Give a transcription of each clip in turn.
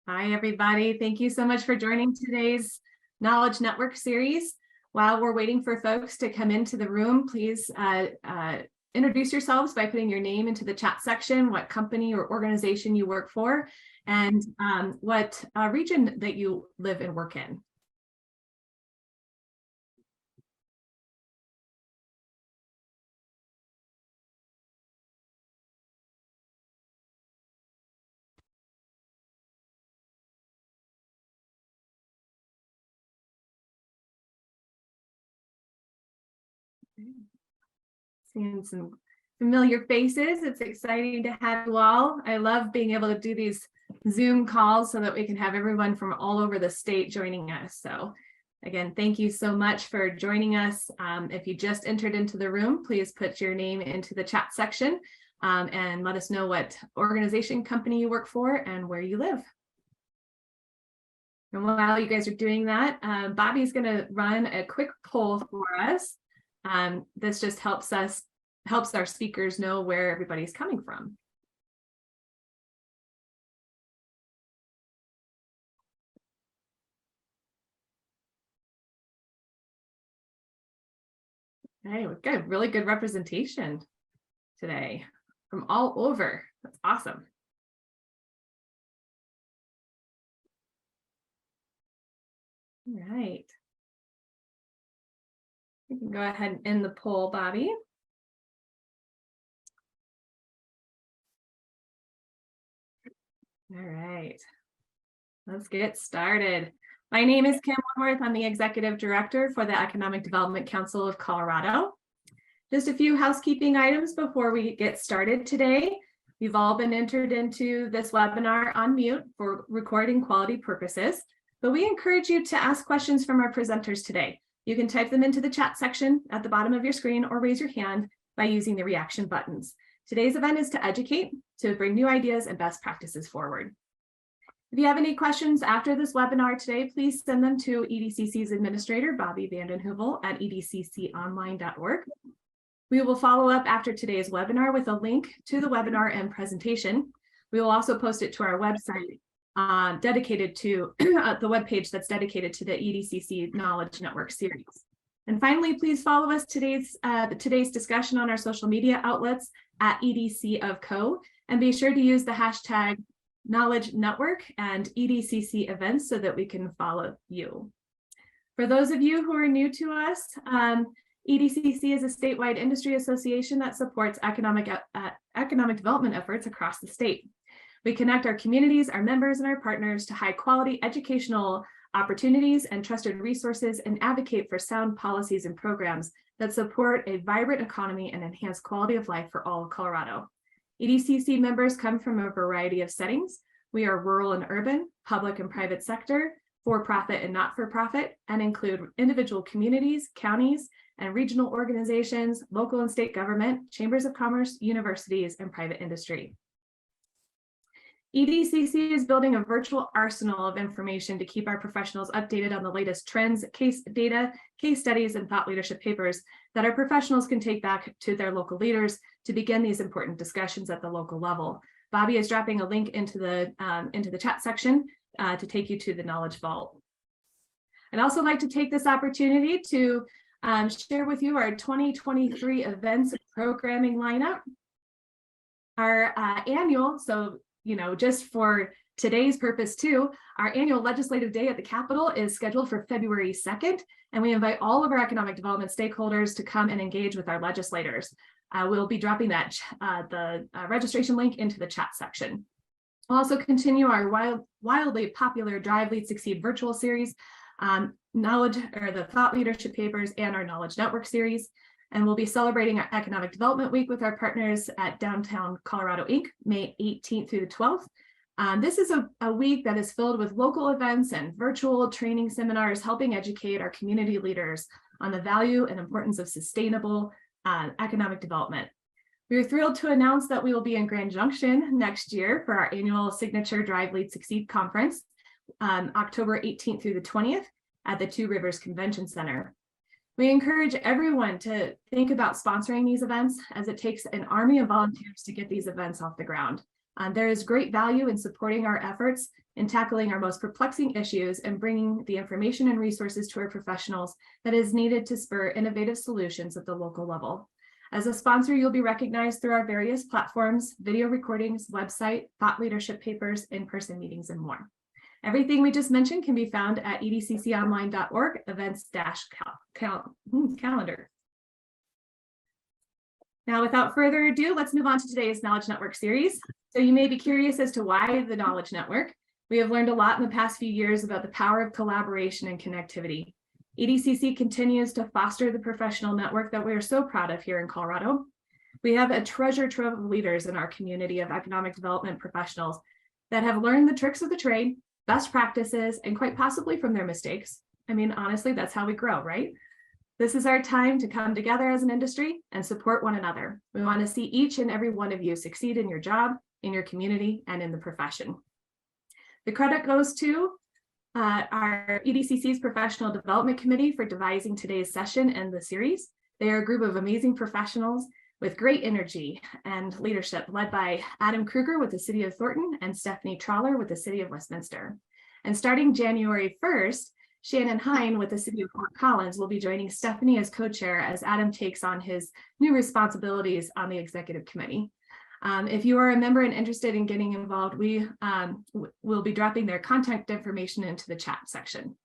Hi, everybody. Thank you so much for joining today's Knowledge Network series. While we're waiting for folks to come into the room, please introduce yourselves by putting your name into the chat section, what company or organization you work for, and what region that you live and work in. Seeing some familiar faces. It's exciting to have you all. I love being able to do these Zoom calls so that we can have everyone from all over the state joining us. So again, thank you so much for joining us. If you just entered into the room, please put your name into the chat section and let us know what organization, company you work for and where you live. And while you guys are doing that, Bobby's going to run a quick poll for us. This just helps our speakers know where everybody's coming from. Okay, we've got a really good representation today from all over. That's awesome. All right. We can go ahead and end the poll, Bobby. All right, let's get started. My name is Kim Woodworth. I'm the Executive Director for the Economic Development Council of Colorado. Just a few housekeeping items before we get started today. You've all been entered into this webinar on mute for recording quality purposes, but we encourage you to ask questions from our presenters today. You can type them into the chat section at the bottom of your screen or raise your hand by using the reaction buttons. Today's event is to educate, to bring new ideas and best practices forward. If you have any questions after this webinar today, please send them to EDCC's administrator, Bobby Vandenheuvel at edcconline.org. We will follow up after today's webinar with a link to the webinar and presentation. We will also post it to our website dedicated to the webpage that's dedicated to the EDCC Knowledge Network series. And finally, please follow us today's discussion on our social media outlets at EDC of Co. And be sure to use the hashtag Knowledge Network and EDCC events so that we can follow you. For those of you who are new to us, EDCC is a statewide industry association that supports economic development efforts across the state. We connect our communities, our members, and our partners to high quality educational opportunities and trusted resources and advocate for sound policies and programs that support a vibrant economy and enhance quality of life for all of Colorado. EDCC members come from a variety of settings. We are rural and urban, public and private sector, for-profit and not-for-profit, and include individual communities, counties, and regional organizations, local and state government, chambers of commerce, universities, and private industry. EDCC is building a virtual arsenal of information to keep our professionals updated on the latest trends, case data, case studies, and thought leadership papers that our professionals can take back to their local leaders to begin these important discussions at the local level. Bobby is dropping a link into the chat section to take you to the Knowledge Vault. I'd also like to take this opportunity to share with you our 2023 events programming lineup. Our annual, so just for today's purpose too, our annual legislative day at the Capitol is scheduled for February 2nd, and we invite all of our economic development stakeholders to come and engage with our legislators. We'll be dropping the registration link into the chat section. We'll also continue our wildly popular Drive, Lead, Succeed virtual series, the thought leadership papers, and our Knowledge Network series. And we'll be celebrating our Economic Development Week with our partners at Downtown Colorado Inc., May 18th through the 12th. This is a week that is filled with local events and virtual training seminars helping educate our community leaders on the value and importance of sustainable economic development. We are thrilled to announce that we will be in Grand Junction next year for our annual Signature Drive, Lead, Succeed conference, October 18th through the 20th at the Two Rivers Convention Center. We encourage everyone to think about sponsoring these events, as it takes an army of volunteers to get these events off the ground. There is great value in supporting our efforts in tackling our most perplexing issues and bringing the information and resources to our professionals that is needed to spur innovative solutions at the local level. As a sponsor, you'll be recognized through our various platforms, video recordings, website, thought leadership papers, in-person meetings, and more. Everything we just mentioned can be found at edcconline.org, events-calendar. Now, without further ado, let's move on to today's Knowledge Network series. So you may be curious as to why the Knowledge Network. We have learned a lot in the past few years about the power of collaboration and connectivity. EDCC continues to foster the professional network that we are so proud of here in Colorado. We have a treasure trove of leaders in our community of economic development professionals that have learned the tricks of the trade, best practices, and quite possibly from their mistakes. I mean, honestly, that's how we grow, right? This is our time to come together as an industry and support one another. We want to see each and every one of you succeed in your job, in your community, and in the profession. The credit goes to our EDCC's Professional Development Committee for devising today's session and the series. They are a group of amazing professionals with great energy and leadership, led by Adam Kruger with the City of Thornton and Stephanie Trawler with the City of Westminster. And starting January 1st, Shannon Hine with the City of Fort Collins will be joining Stephanie as co-chair as Adam takes on his new responsibilities on the executive committee. If you are a member and interested in getting involved, we will be dropping their contact information into the chat section.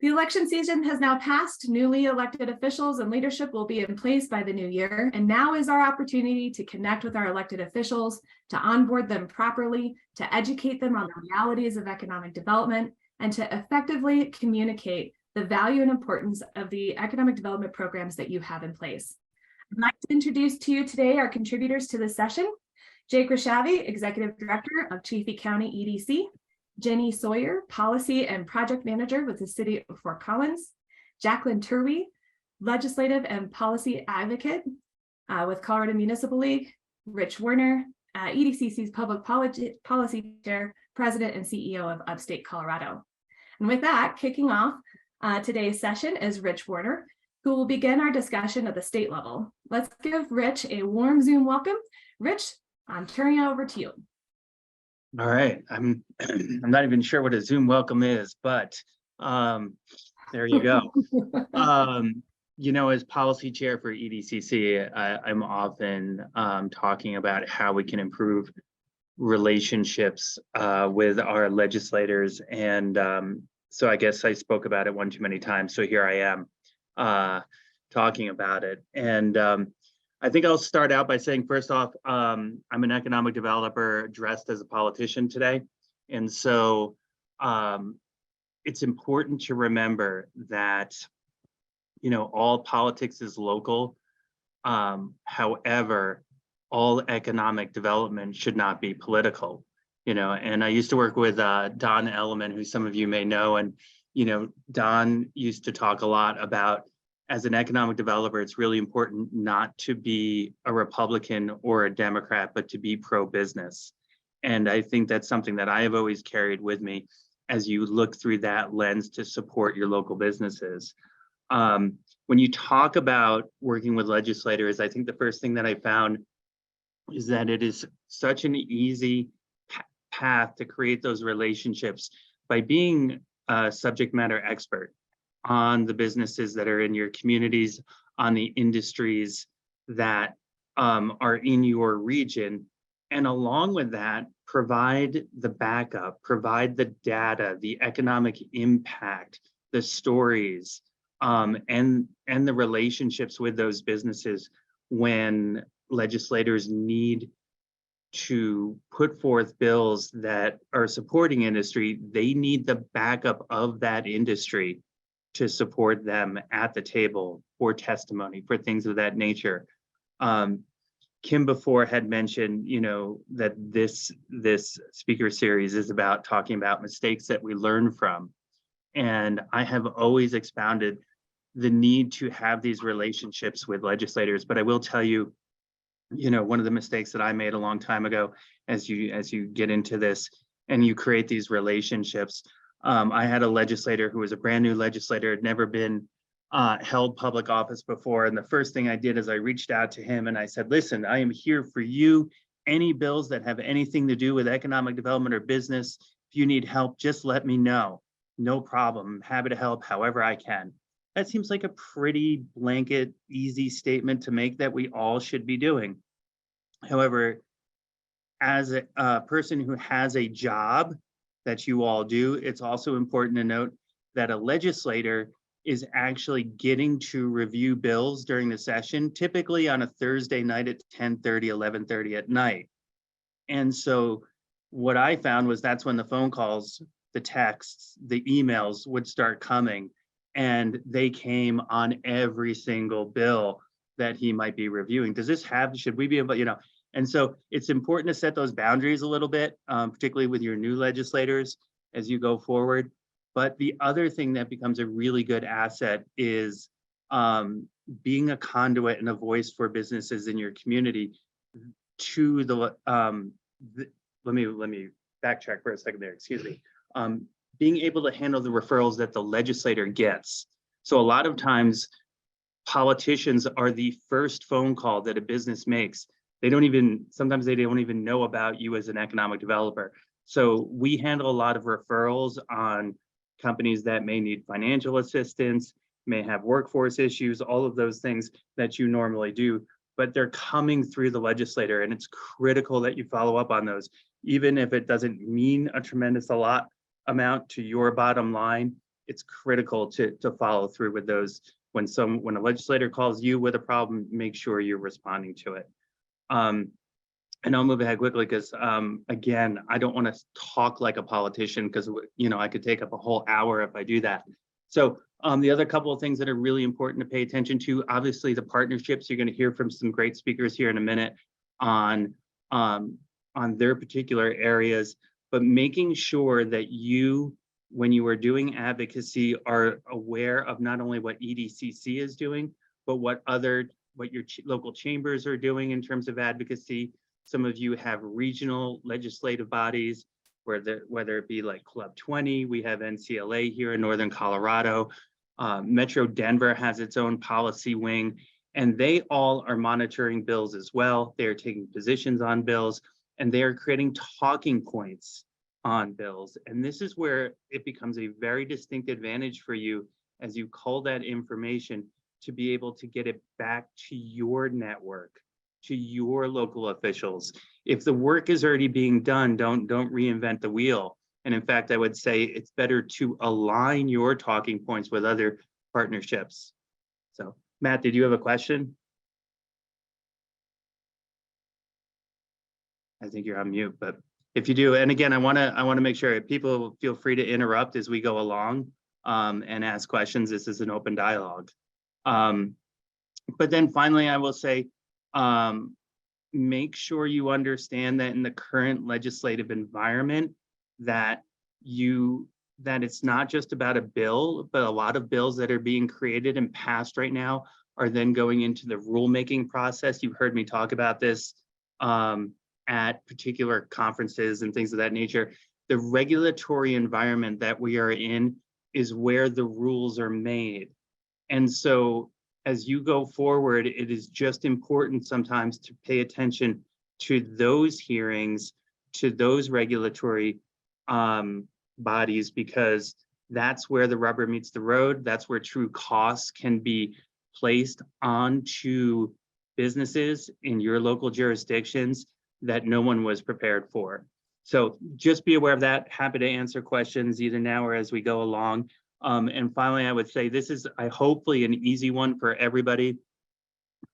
The election season has now passed. Newly elected officials and leadership will be in place by the new year. And now is our opportunity to connect with our elected officials, to onboard them properly, to educate them on the realities of economic development, and to effectively communicate the value and importance of the economic development programs that you have in place. I'd like to introduce to you today our contributors to this session: Jake Rashavi, Executive Director of Chaffee County EDC; Jenny Sawyer, Policy and Project Manager with the City of Fort Collins; Jacqueline Turvey, Legislative and Policy Advocate with Colorado Municipal League; Rich Werner, EDCC's Public Policy Chair, President and CEO of Upstate Colorado. And with that, kicking off today's session is Rich Werner, who will begin our discussion at the state level. Let's give Rich a warm Zoom welcome. Rich, I'm turning it over to you. All right, I'm not even sure what a Zoom welcome is, but there you go. You know, as policy chair for EDCC, I'm often talking about how we can improve relationships with our legislators, and so I guess I spoke about it one too many times. So here I am talking about it, and I think I'll start out by saying, first off, I'm an economic developer dressed as a politician today. And so it's important to remember that, you know, all politics is local. However, all economic development should not be political, you know. And I used to work with Don Elliman, who some of you may know. And, you know, Don used to talk a lot about, as an economic developer, it's really important not to be a Republican or a Democrat, but to be pro-business. And I think that's something that I have always carried with me as you look through that lens to support your local businesses. When you talk about working with legislators, I think the first thing that I found is that it is such an easy path to create those relationships by being a subject matter expert on the businesses that are in your communities, on the industries that are in your region. And along with that, provide the backup, provide the data, the economic impact, the stories, and the relationships with those businesses when legislators need to put forth bills that are supporting industry. They need the backup of that industry to support them at the table for testimony, for things of that nature. Kim before had mentioned, you know, that this speaker series is about talking about mistakes that we learn from. And I have always expounded the need to have these relationships with legislators. But I will tell you, you know, one of the mistakes that I made a long time ago, as you get into this and you create these relationships, I had a legislator who was a brand new legislator, had never been held public office before. And the first thing I did is I reached out to him and I said, listen, I am here for you. Any bills that have anything to do with economic development or business, if you need help, just let me know. No problem. I'm happy to help however I can. That seems like a pretty blanket, easy statement to make that we all should be doing. However, as a person who has a job that you all do, it's also important to note that a legislator is actually getting to review bills during the session, typically on a Thursday night at 10:30, 11:30 at night. And so what I found was that's when the phone calls, the texts, the emails would start coming, and they came on every single bill that he might be reviewing. Does this have, should we be able, and so it's important to set those boundaries a little bit, particularly with your new legislators as you go forward. But the other thing that becomes a really good asset is being a conduit and a voice for businesses in your community to let me backtrack for a second there, excuse me. Being able to handle the referrals that the legislator gets. So a lot of times politicians are the first phone call that a business makes. Sometimes they don't even know about you as an economic developer. So we handle a lot of referrals on companies that may need financial assistance, may have workforce issues, all of those things that you normally do, but they're coming through the legislator, and it's critical that you follow up on those. Even if it doesn't mean a tremendous amount to your bottom line, it's critical to follow through with those. When a legislator calls you with a problem, make sure you're responding to it. And I'll move ahead quickly because, again, I don't want to talk like a politician because, I could take up a whole hour if I do that. So the other couple of things that are really important to pay attention to, obviously the partnerships. You're going to hear from some great speakers here in a minute on their particular areas, but making sure that you, when you are doing advocacy, are aware of not only what EDCC is doing, but what your local chambers are doing in terms of advocacy. Some of you have regional legislative bodies, whether it be like Club 20, we have NCLA here in Northern Colorado. Metro Denver has its own policy wing, and they all are monitoring bills as well. They are taking positions on bills, and they are creating talking points on bills. And this is where it becomes a very distinct advantage for you as you cull that information to be able to get it back to your network, to your local officials. If the work is already being done, don't reinvent the wheel. And in fact, I would say it's better to align your talking points with other partnerships. So Matt, did you have a question? I think you're on mute, but if you do, and again, I want to make sure people feel free to interrupt as we go along and ask questions. This is an open dialogue. But then finally, I will say, make sure you understand that in the current legislative environment that it's not just about a bill, but a lot of bills that are being created and passed right now are then going into the rulemaking process. You've heard me talk about this at particular conferences and things of that nature. The regulatory environment that we are in is where the rules are made. And so as you go forward, it is just important sometimes to pay attention to those hearings, to those regulatory bodies, because that's where the rubber meets the road. That's where true costs can be placed onto businesses in your local jurisdictions that no one was prepared for. So just be aware of that. Happy to answer questions either now or as we go along. And finally, I would say this is hopefully an easy one for everybody.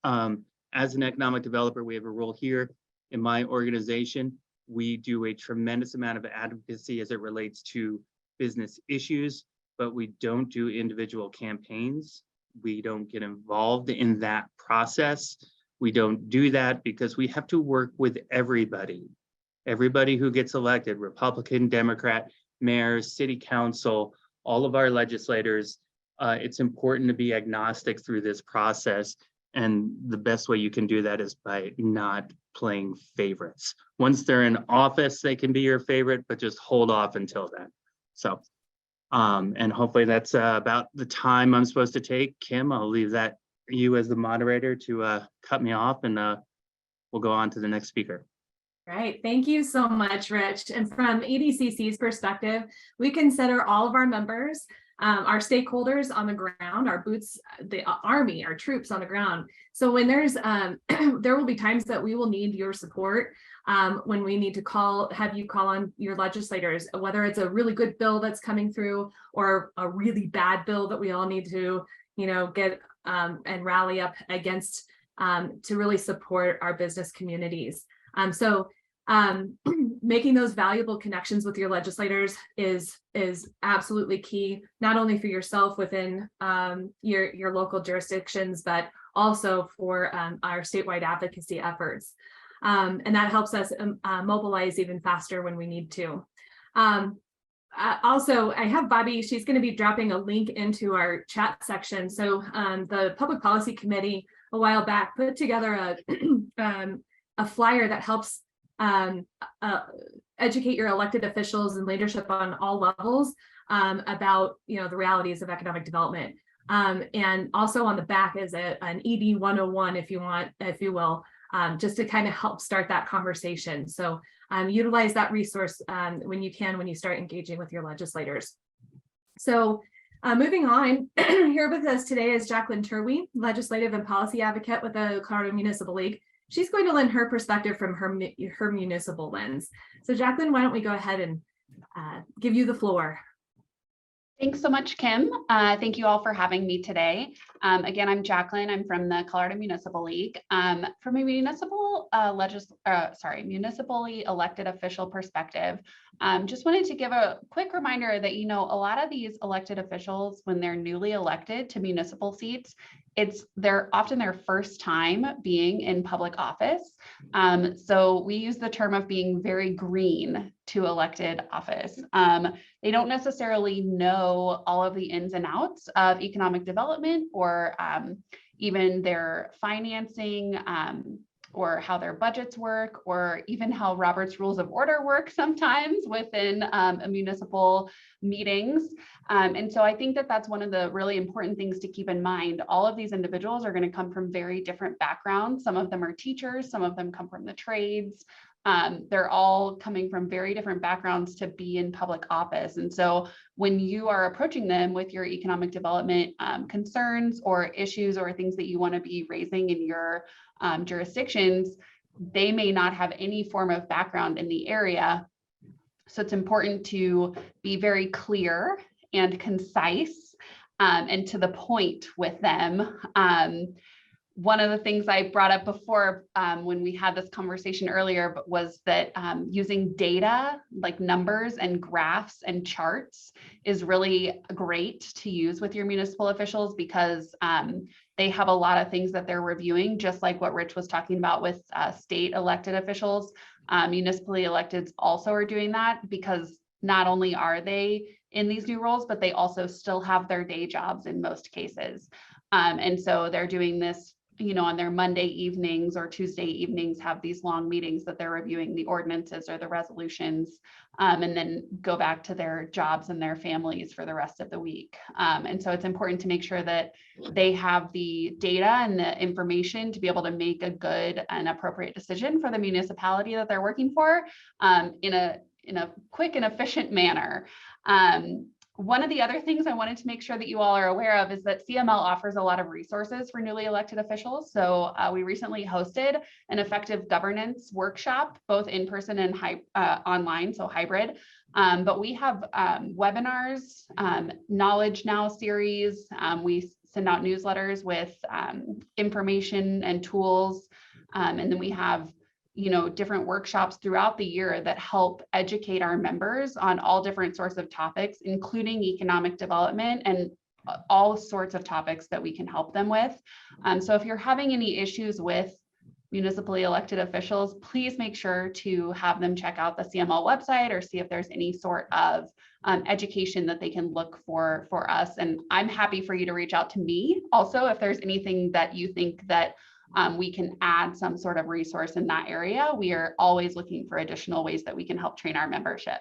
As an economic developer, we have a role here in my organization. We do a tremendous amount of advocacy as it relates to business issues, but we don't do individual campaigns. We don't get involved in that process. We don't do that because we have to work with everybody who gets elected, Republican, Democrat, mayors, city council, all of our legislators. It's important to be agnostic through this process. And the best way you can do that is by not playing favorites. Once they're in office, they can be your favorite, but just hold off until then. So And hopefully that's about the time I'm supposed to take. Kim, I'll leave that you as the moderator to cut me off, and we'll go on to the next speaker. Right. Thank you so much, Rich. And from EDCC's perspective, we consider all of our members, our stakeholders on the ground, our boots, the Army, our troops on the ground. So when there's, there will be times that we will need your support when we need to have you call on your legislators, whether it's a really good bill that's coming through or a really bad bill that we all need to, get and rally up against to really support our business communities. So making those valuable connections with your legislators is absolutely key, not only for yourself within your local jurisdictions, but also for our statewide advocacy efforts. And that helps us mobilize even faster when we need to. Also, I have Bobby, she's going to be dropping a link into our chat section. So the Public Policy Committee a while back put together a flyer that helps educate your elected officials and leadership on all levels about the realities of economic development. And also on the back is an ED 101, if you will, just to kind of help start that conversation. So utilize that resource when you start engaging with your legislators. So moving on, here with us today is Jacqueline Turwey, legislative and policy advocate with the Colorado Municipal League. She's going to lend her perspective from her municipal lens. So Jacqueline, why don't we go ahead and give you the floor. Thanks so much, Kim. Thank you all for having me today. Again, I'm Jacqueline. I'm from the Colorado Municipal League. From a municipally elected official perspective, just wanted to give a quick reminder that, a lot of these elected officials, when they're newly elected to municipal seats, they're often their first time being in public office. So we use the term of being very green to elected office. They don't necessarily know all of the ins and outs of economic development or even their financing or how their budgets work, or even how Robert's Rules of Order work sometimes within municipal meetings. And so I think that that's one of the really important things to keep in mind. All of these individuals are going to come from very different backgrounds. Some of them are teachers, some of them come from the trades. They're all coming from very different backgrounds to be in public office. And so when you are approaching them with your economic development concerns or issues or things that you want to be raising in your jurisdictions, they may not have any form of background in the area. So it's important to be very clear and concise and to the point with them. One of the things I brought up before when we had this conversation earlier was that using data like numbers and graphs and charts is really great to use with your municipal officials, because they have a lot of things that they're reviewing, just like what Rich was talking about with state elected officials. Municipally electeds also are doing that, because not only are they in these new roles, but they also still have their day jobs in most cases. And so they're doing this on their Monday evenings or Tuesday evenings, have these long meetings that they're reviewing the ordinances or the resolutions, and then go back to their jobs and their families for the rest of the week. And so it's important to make sure that they have the data and the information to be able to make a good and appropriate decision for the municipality that they're working for in a quick and efficient manner. One of the other things I wanted to make sure that you all are aware of is that CML offers a lot of resources for newly elected officials. So we recently hosted an effective governance workshop, both in person and online, so hybrid. But we have webinars, Knowledge Now series. We send out newsletters with information and tools. And then we have different workshops throughout the year that help educate our members on all different sorts of topics, including economic development and all sorts of topics that we can help them with. So if you're having any issues with municipally elected officials, please make sure to have them check out the CML website or see if there's any sort of education that they can look for us. And I'm happy for you to reach out to me also if there's anything that you think that we can add some sort of resource in that area. We are always looking for additional ways that we can help train our membership.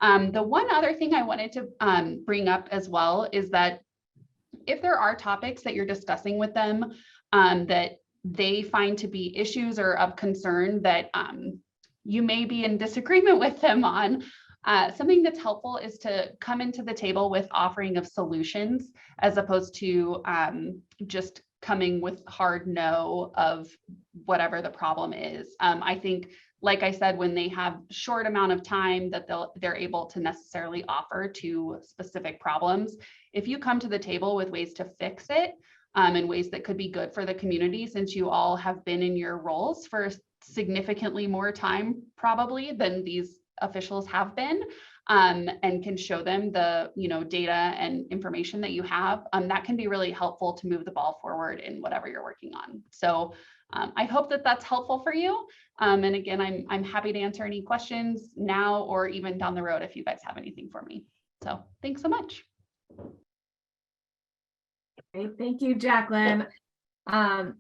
The one other thing I wanted to bring up as well is that if there are topics that you're discussing with them that they find to be issues or of concern that you may be in disagreement with them on, something that's helpful is to come into the table with offering of solutions as opposed to just coming with hard no of whatever the problem is. I think, like I said, when they have short amount of time that they're able to necessarily offer to specific problems, if you come to the table with ways to fix it and ways that could be good for the community, since you all have been in your roles for significantly more time probably than these officials have been, and can show them the data and information that you have, that can be really helpful to move the ball forward in whatever you're working on. So I hope that that's helpful for you. And again, I'm happy to answer any questions now or even down the road if you guys have anything for me. So thanks so much. Great. Thank you, Jacqueline. I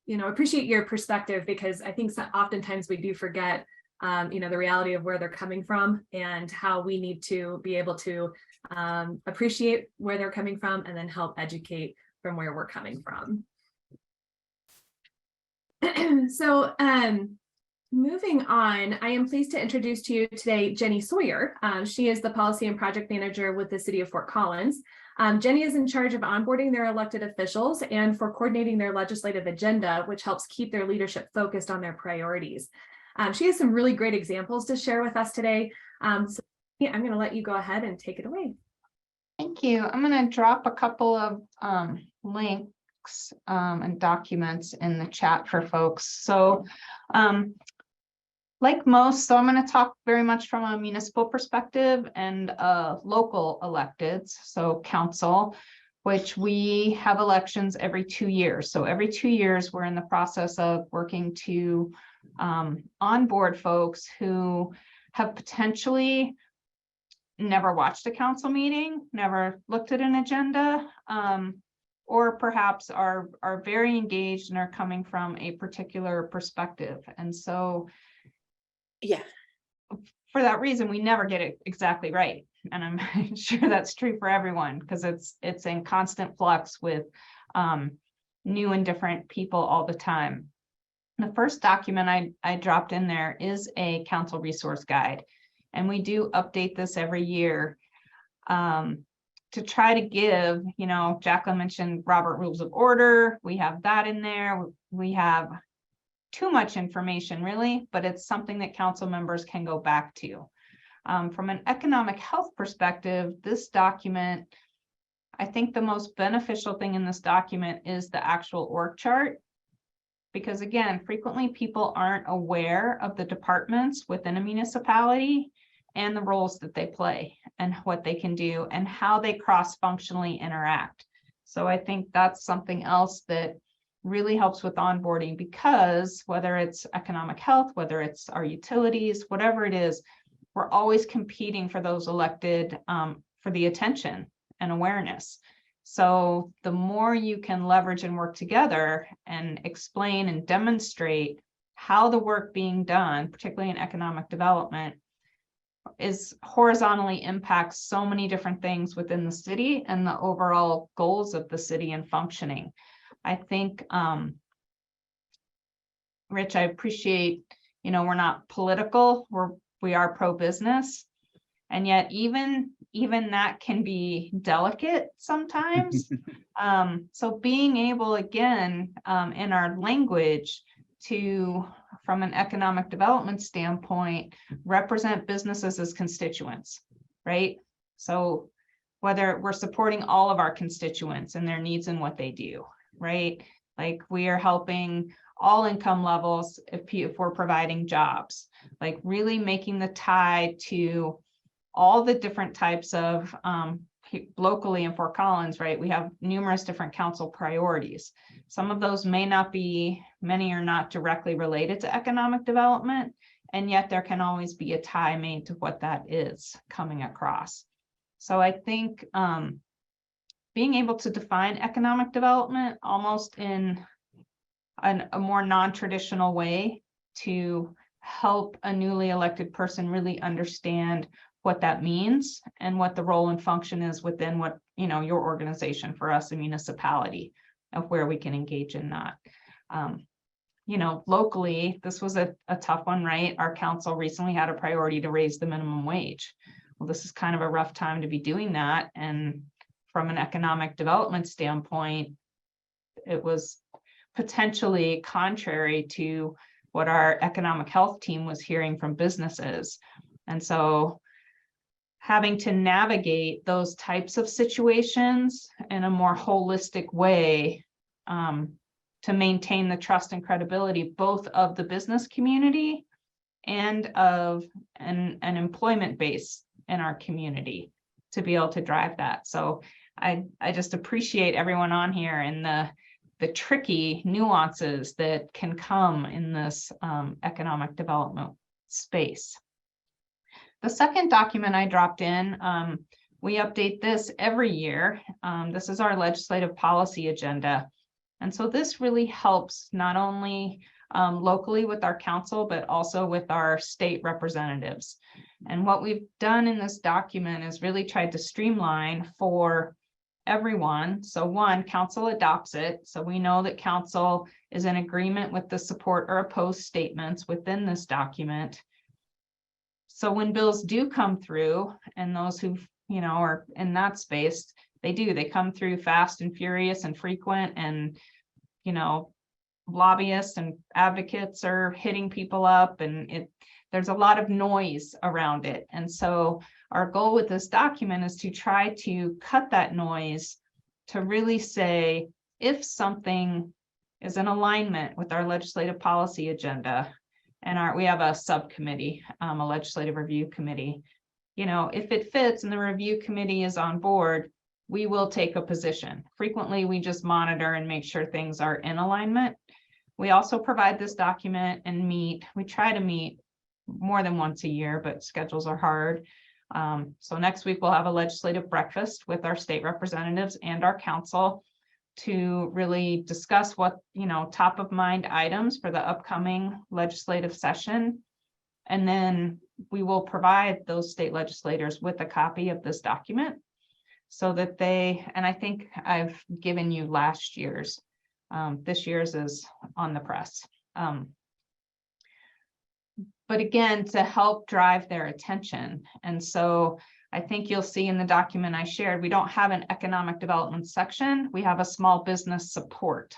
appreciate your perspective, because I think oftentimes we do forget the reality of where they're coming from and how we need to be able to appreciate where they're coming from and then help educate from where we're coming from. So moving on, I am pleased to introduce to you today Jenny Sawyer. She is the Policy and Project Manager with the City of Fort Collins. Jenny is in charge of onboarding their elected officials and for coordinating their legislative agenda, which helps keep their leadership focused on their priorities. She has some really great examples to share with us today. So yeah, I'm going to let you go ahead and take it away. Thank you. I'm going to drop a couple of links and documents in the chat for folks. So like most, so I'm going to talk very much from a municipal perspective and local electeds, so council, which we have elections every 2 years. So every 2 years, we're in the process of working to onboard folks who have potentially never watched a council meeting, never looked at an agenda, or perhaps are very engaged and are coming from a particular perspective. And so, yeah, for that reason, we never get it exactly right. And I'm sure that's true for everyone, because it's in constant flux with new and different people all the time. The first document I dropped in there is a council resource guide, and we do update this every year to try to give, Jacqueline mentioned Robert Rules of Order. We have that in there. We have too much information really, but it's something that council members can go back to. From an economic health perspective, this document, I think the most beneficial thing in this document is the actual org chart. Because again, frequently people aren't aware of the departments within a municipality and the roles that they play and what they can do and how they cross-functionally interact. So I think that's something else that really helps with onboarding, because whether it's economic health, whether it's our utilities, whatever it is, we're always competing for those elected for the attention and awareness. So the more you can leverage and work together and explain and demonstrate how the work being done, particularly in economic development, is horizontally impacts so many different things within the city and the overall goals of the city and functioning. I think, Rich, I appreciate, we're not political, we are pro-business. And yet even that can be delicate sometimes. So being able, again, in our language to, from an economic development standpoint, represent businesses as constituents, right? So whether we're supporting all of our constituents and their needs and what they do, right? Like we are helping all income levels if we're providing jobs, like really making the tie to all the different types of locally in Fort Collins, right? We have numerous different council priorities. Some of those may not be, many are not directly related to economic development, and yet there can always be a tie made to what that is coming across. So I think being able to define economic development almost in a more non-traditional way to help a newly elected person really understand what that means and what the role and function is within what, you know, your organization, for us, a municipality, of where we can engage in that. You know, locally, this was a tough one, right? Our council recently had a priority to raise the minimum wage. Well, this is kind of a rough time to be doing that. And from an economic development standpoint, it was potentially contrary to what our economic health team was hearing from businesses. And so having to navigate those types of situations in a more holistic way, to maintain the trust and credibility both of the business community and of an employment base in our community, to be able to drive that. So I just appreciate everyone on here and the tricky nuances that can come in this economic development space. The second document I dropped in, we update this every year. This is our legislative policy agenda. And so this really helps not only locally with our council, but also with our state representatives. And what we've done in this document is really tried to streamline for everyone. So one, council adopts it. So we know that council is in agreement with the support or opposed statements within this document. So when bills do come through, and those who, you know, are in that space, they come through fast and furious and frequent, and, you know, lobbyists and advocates are hitting people up, and there's a lot of noise around it. And so our goal with this document is to try to cut that noise, to really say, if something is in alignment with our legislative policy agenda, and we have a subcommittee, a legislative review committee, you know, if it fits and the review committee is on board, we will take a position. Frequently, we just monitor and make sure things are in alignment. We also provide this document and we try to meet more than once a year, but schedules are hard. So next week we'll have a legislative breakfast with our state representatives and our council to really discuss what, you know, top of mind items for the upcoming legislative session. And then we will provide those state legislators with a copy of this document so that and I think I've given you last year's, this year's is on the press. But again, to help drive their attention. And so I think you'll see in the document I shared, we don't have an economic development section. We have a small business support,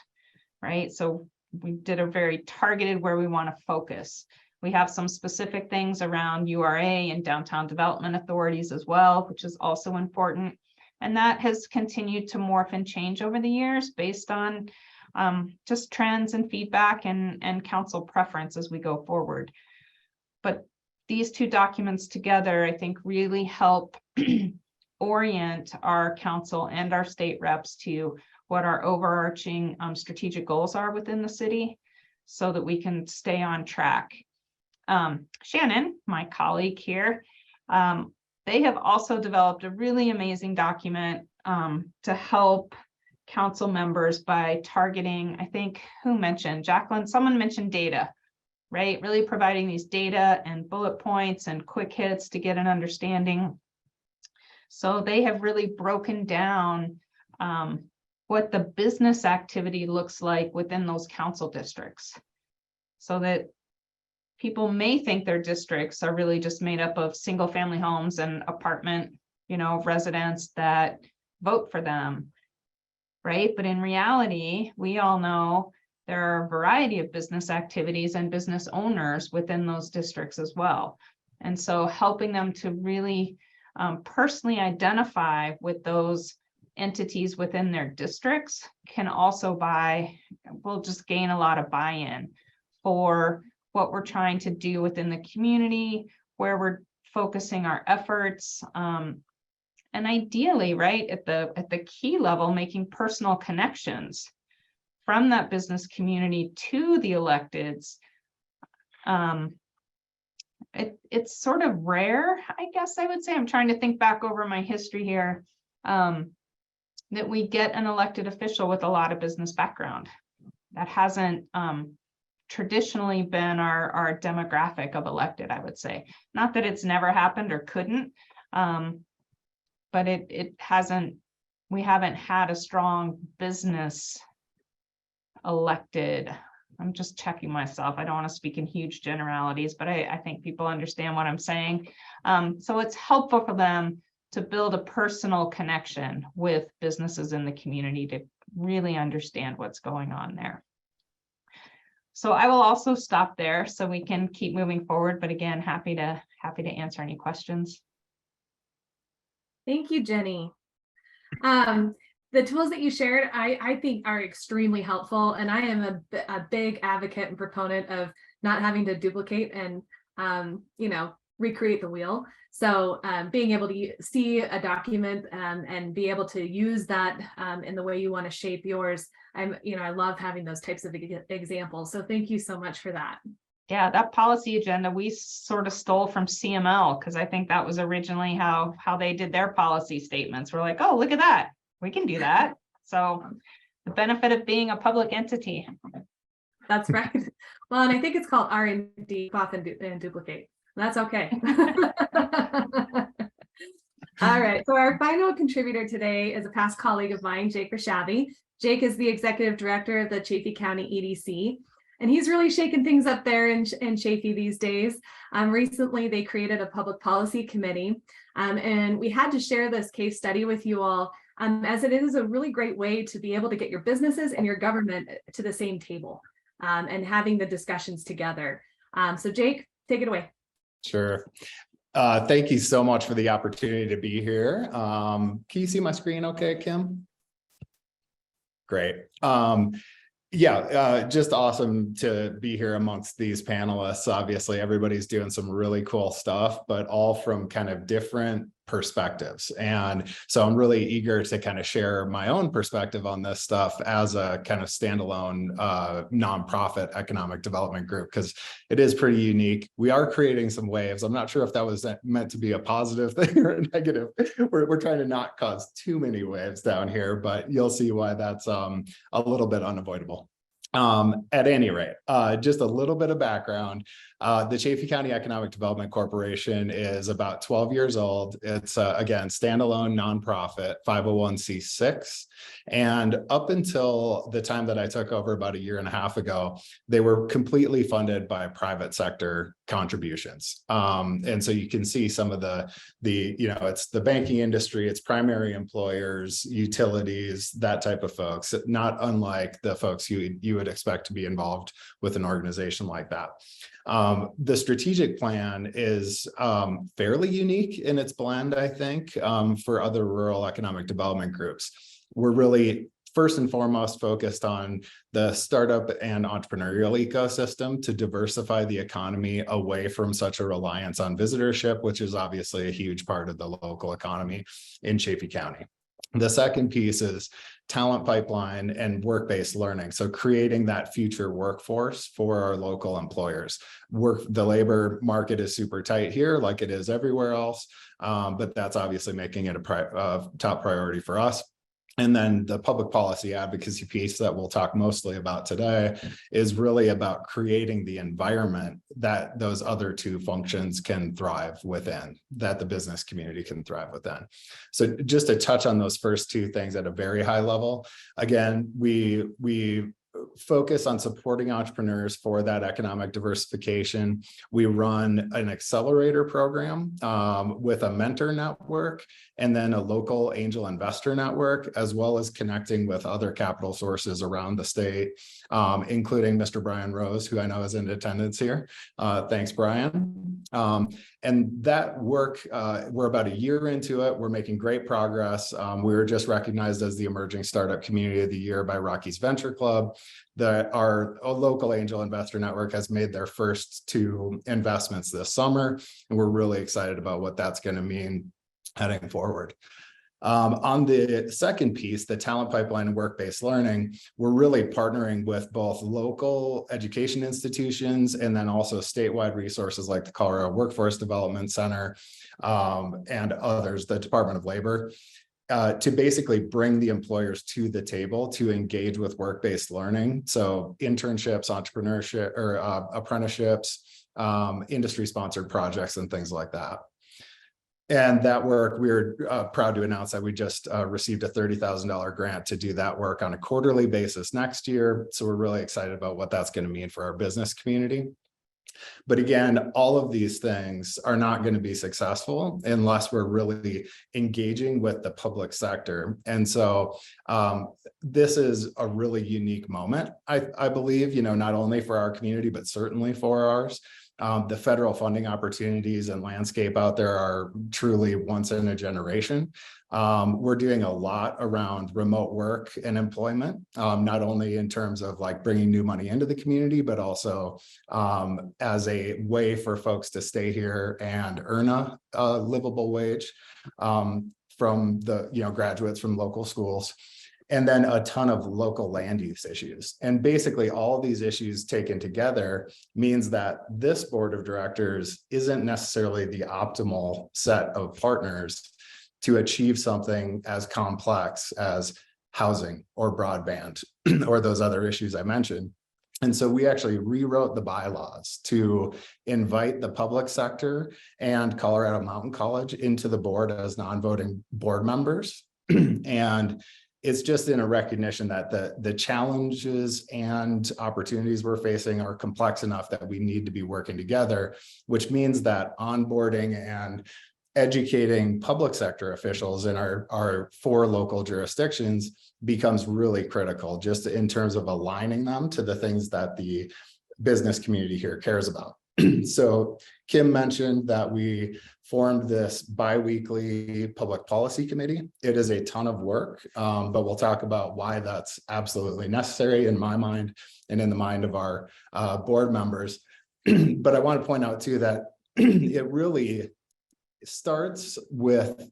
right? So we did a very targeted where we want to focus. We have some specific things around URA and downtown development authorities as well, which is also important. And that has continued to morph and change over the years based on just trends and feedback and council preference as we go forward. But these two documents together, I think, really help orient our council and our state reps to what our overarching strategic goals are within the city so that we can stay on track. Shannon, my colleague here, they have also developed a really amazing document to help council members by targeting, I think, who mentioned, Jacqueline, someone mentioned data. Right, really providing these data and bullet points and quick hits to get an understanding. So they have really broken down what the business activity looks like within those council districts, so that people may think their districts are really just made up of single family homes and apartment, you know, residents that vote for them, right? But in reality, we all know there are a variety of business activities and business owners within those districts as well. And so helping them to really personally identify with those entities within their districts can also will just gain a lot of buy-in for what we're trying to do within the community, where we're focusing our efforts. And ideally, right, at the key level, making personal connections from that business community to the electeds. It's sort of rare, I guess I would say. I'm trying to think back over my history here, that we get an elected official with a lot of business background. That hasn't traditionally been our demographic of elected, I would say. Not that it's never happened or couldn't, but it hasn't, we haven't had a strong business elected. I'm just checking myself. I don't want to speak in huge generalities, but I think people understand what I'm saying. So it's helpful for them to build a personal connection with businesses in the community to really understand what's going on there. So I will also stop there so we can keep moving forward. But again, happy to answer any questions. Thank you, Jenny. The tools that you shared, I think are extremely helpful, and I am a big advocate and proponent of not having to duplicate and recreate the wheel. So being able to see a document and be able to use that in the way you want to shape yours, I love having those types of examples. So thank you so much for that. Yeah, that policy agenda we sort of stole from CML, because I think that was originally how they did their policy statements. We're like, oh, look at that. We can do that. So the benefit of being a public entity. That's right. Well, and I think it's called R&D, cough and duplicate. That's okay. All right. So our final contributor today is a past colleague of mine, Jake Rashavi. Jake is the executive director of the Chaffee County EDC. And he's really shaking things up there in Chaffee these days. Recently, they created a public policy committee, and we had to share this case study with you all, as it is a really great way to be able to get your businesses and your government to the same table and having the discussions together. So Jake, take it away. Sure. Thank you so much for the opportunity to be here. Can you see my screen okay, Kim? Great. Just awesome to be here amongst these panelists. Obviously, everybody's doing some really cool stuff, but all from kind of different perspectives. And so I'm really eager to kind of share my own perspective on this stuff as a kind of standalone nonprofit economic development group, because it is pretty unique. We are creating some waves. I'm not sure if that was meant to be a positive thing or a negative. We're trying to not cause too many waves down here, but you'll see why that's a little bit unavoidable. At any rate, just a little bit of background. The Chaffee County Economic Development Corporation is about 12 years old. It's again, standalone nonprofit, 501c6. And up until the time that I took over about a year and a half ago, they were completely funded by private sector contributions. And so you can see some of it's the banking industry, it's primary employers, utilities, that type of folks, not unlike the folks you would expect to be involved with an organization like that. The strategic plan is fairly unique in its blend, I think, for other rural economic development groups. We're really first and foremost focused on the startup and entrepreneurial ecosystem to diversify the economy away from such a reliance on visitorship, which is obviously a huge part of the local economy in Chaffee County. The second piece is talent pipeline and work-based learning. So creating that future workforce for our local employers. The labor market is super tight here, like it is everywhere else, but that's obviously making it a top priority for us. And then the public policy advocacy piece that we'll talk mostly about today is really about creating the environment that those other two functions can thrive within, that the business community can thrive within. So just to touch on those first two things at a very high level, again, we focus on supporting entrepreneurs for that economic diversification. We run an accelerator program with a mentor network and then a local angel investor network, as well as connecting with other capital sources around the state, including Mr. Brian Rose, who I know is in attendance here. Thanks, Brian. And that work, we're about a year into it. We're making great progress. We were just recognized as the Emerging Startup Community of the Year by Rockies Venture Club. Our local angel investor network has made their first 2 investments this summer, and we're really excited about what that's going to mean heading forward. On the second piece, the talent pipeline and work-based learning, we're really partnering with both local education institutions and then also statewide resources like the Colorado Workforce Development Center and others, the Department of Labor. to basically bring the employers to the table to engage with work-based learning. So internships, entrepreneurship, or apprenticeships, industry-sponsored projects and things like that. And that work, we're proud to announce that we just received a $30,000 grant to do that work on a quarterly basis next year. So we're really excited about what that's going to mean for our business community. But again, all of these things are not going to be successful unless we're really engaging with the public sector. And so this is a really unique moment, I believe, not only for our community, but certainly for ours. The federal funding opportunities and landscape out there are truly once in a generation. We're doing a lot around remote work and employment, not only in terms of like bringing new money into the community, but also as a way for folks to stay here and earn a livable wage from the graduates from local schools. And then a ton of local land use issues. And basically all these issues taken together means that this board of directors isn't necessarily the optimal set of partners to achieve something as complex as housing or broadband or those other issues I mentioned. And so we actually rewrote the bylaws to invite the public sector and Colorado Mountain College into the board as non-voting board members. And it's just in a recognition that the challenges and opportunities we're facing are complex enough that we need to be working together, which means that onboarding and educating public sector officials in our 4 local jurisdictions becomes really critical, just in terms of aligning them to the things that the business community here cares about. So Kim mentioned that we formed this bi-weekly public policy committee. It is a ton of work, but we'll talk about why that's absolutely necessary in my mind and in the mind of our board members. But I want to point out too that it really starts with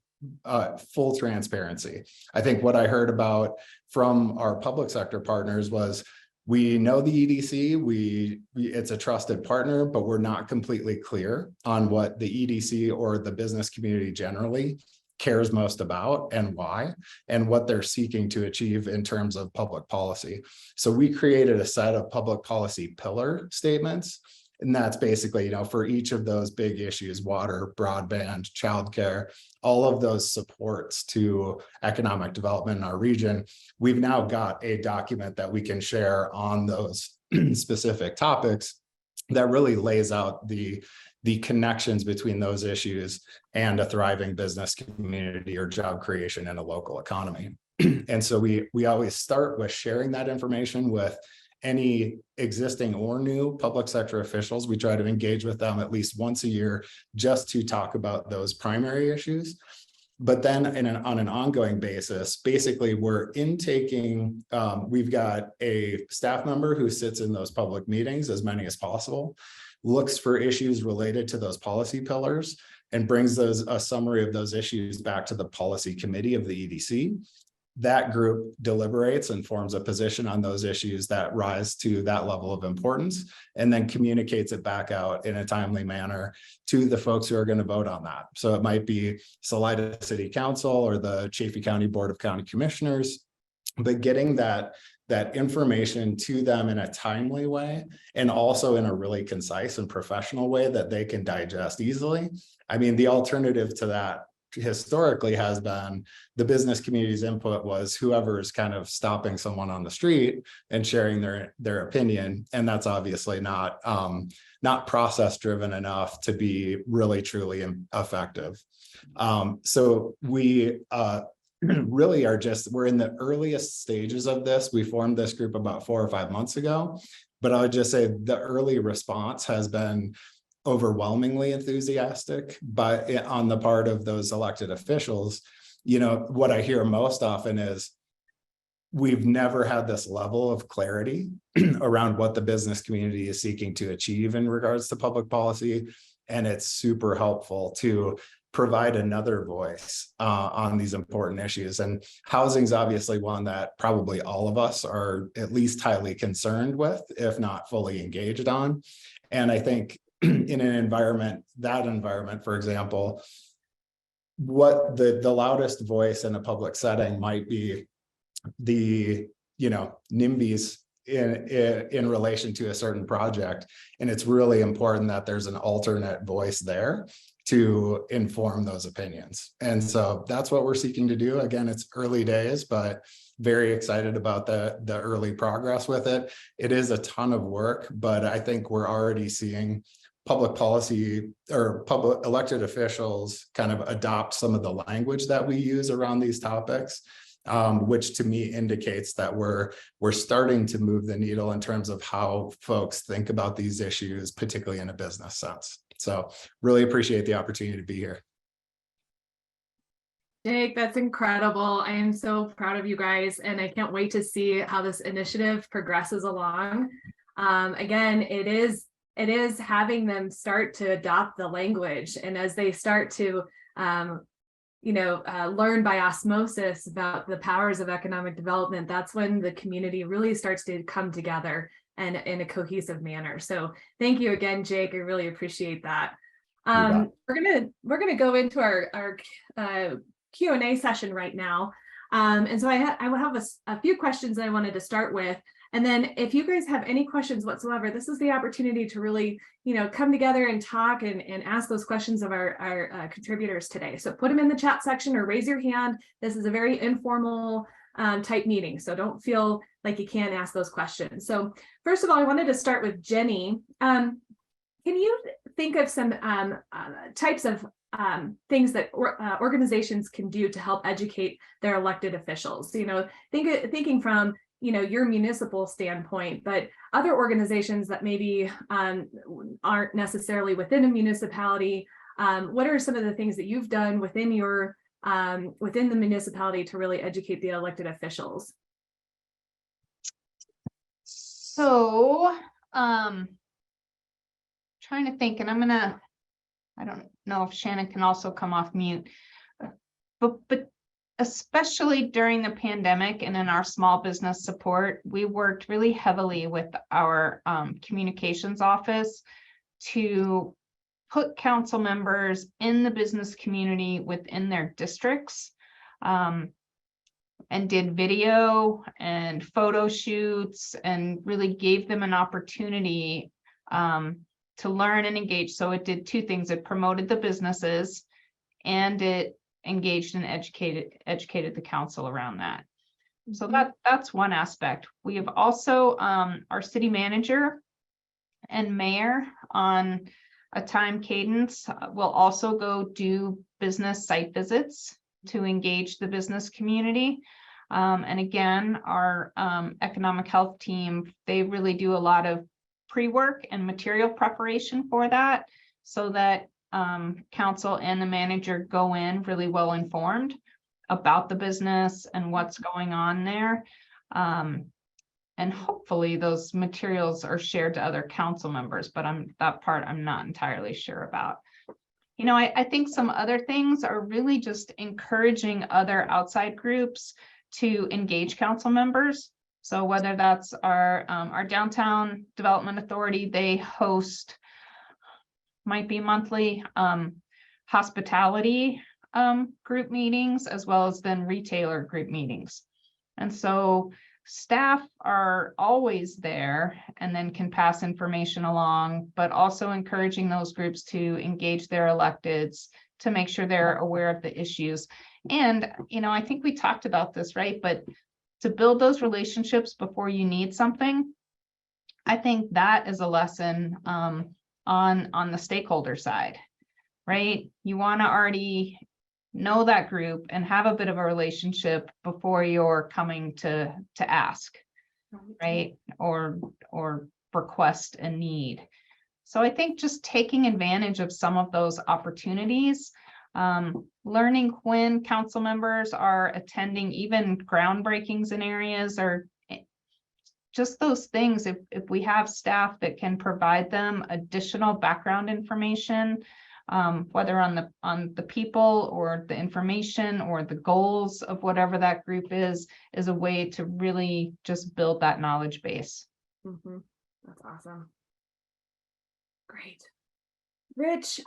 full transparency. I think what I heard about from our public sector partners was, we know the EDC, it's a trusted partner, but we're not completely clear on what the EDC or the business community generally cares most about and why, and what they're seeking to achieve in terms of public policy. So we created a set of public policy pillar statements. And that's basically, for each of those big issues, water, broadband, childcare, all of those supports to economic development in our region, we've now got a document that we can share on those specific topics that really lays out the connections between those issues and a thriving business community or job creation in a local economy. And so we always start with sharing that information with any existing or new public sector officials. We try to engage with them at least once a year just to talk about those primary issues. But then on an ongoing basis, basically we're intaking, we've got a staff member who sits in those public meetings, as many as possible, looks for issues related to those policy pillars and brings a summary of those issues back to the policy committee of the EDC. That group deliberates and forms a position on those issues that rise to that level of importance, and then communicates it back out in a timely manner to the folks who are going to vote on that. So it might be Salida City Council or the Chaffee County Board of County Commissioners, but getting that information to them in a timely way, and also in a really concise and professional way that they can digest easily. I mean, the alternative to that historically has been the business community's input was whoever is kind of stopping someone on the street and sharing their opinion, and that's obviously not process driven enough to be really truly effective. So we really are we're in the earliest stages of this. We formed this group about 4 or 5 months ago, but I would just say the early response has been overwhelmingly enthusiastic, but on the part of those elected officials. What I hear most often is, we've never had this level of clarity around what the business community is seeking to achieve in regards to public policy. And it's super helpful to provide another voice on these important issues. And housing is obviously one that probably all of us are at least highly concerned with, if not fully engaged on. And I think in an environment, for example, what the loudest voice in a public setting might be the, NIMBYs in relation to a certain project. And it's really important that there's an alternate voice there to inform those opinions. And so that's what we're seeking to do. Again, it's early days, but very excited about the early progress with it. It is a ton of work, but I think we're already seeing public policy or public elected officials kind of adopt some of the language that we use around these topics, which to me indicates that we're starting to move the needle in terms of how folks think about these issues, particularly in a business sense. So really appreciate the opportunity to be here. Jake, that's incredible. I am so proud of you guys, and I can't wait to see how this initiative progresses along. Again, it is having them start to adopt the language, and as they start to learn by osmosis about the powers of economic development, that's when the community really starts to come together and in a cohesive manner. So thank you again, Jake. I really appreciate that. We're gonna go into our Q&A session right now. And so I will have a few questions I wanted to start with. And then if you guys have any questions whatsoever, this is the opportunity to really, come together and talk and ask those questions of our contributors today. So put them in the chat section or raise your hand. This is a very informal type meeting, so don't feel like you can't ask those questions. So first of all, I wanted to start with Jenny. Can you think of some types of things that organizations can do to help educate their elected officials? Thinking from your municipal standpoint, but other organizations that maybe aren't necessarily within a municipality. What are some of the things that you've done within your within the municipality to really educate the elected officials? So, trying to think, and I don't know if Shannon can also come off mute, but especially during the pandemic and in our small business support, we worked really heavily with our communications office to put council members in the business community within their districts, and did video and photo shoots and really gave them an opportunity to learn and engage. So it did two things. It promoted the businesses and it engaged and educated the council around that. So that's one aspect. We have also our city manager and mayor on a time cadence will also go do business site visits to engage the business community. And again, our economic health team, they really do a lot of pre-work and material preparation for that, so that council and the manager go in really well informed about the business and what's going on there. And hopefully those materials are shared to other council members, but that part I'm not entirely sure about. I think some other things are really just encouraging other outside groups to engage council members. So whether that's our downtown development authority, they host, might be monthly, hospitality group meetings, as well as then retailer group meetings. And so staff are always there and then can pass information along, but also encouraging those groups to engage their electeds to make sure they're aware of the issues. And, I think we talked about this, right? But to build those relationships before you need something, I think that is a lesson on the stakeholder side, right? You want to already know that group and have a bit of a relationship before you're coming to ask, right? Or request a need. So I think just taking advantage of some of those opportunities, learning when council members are attending even groundbreakings in areas, or just those things. If we have staff that can provide them additional background information, whether on the people or the information or the goals of whatever that group is a way to really just build that knowledge base. Mm-hmm. That's awesome. Great. Rich,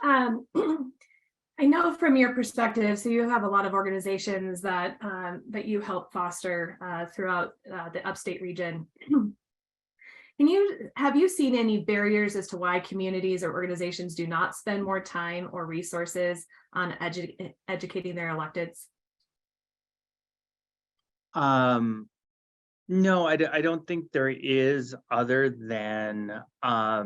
I know from your perspective, so you have a lot of organizations that that you help foster throughout the upstate region. Have you seen any barriers as to why communities or organizations do not spend more time or resources on educating their electeds? No, I don't think there is, other than I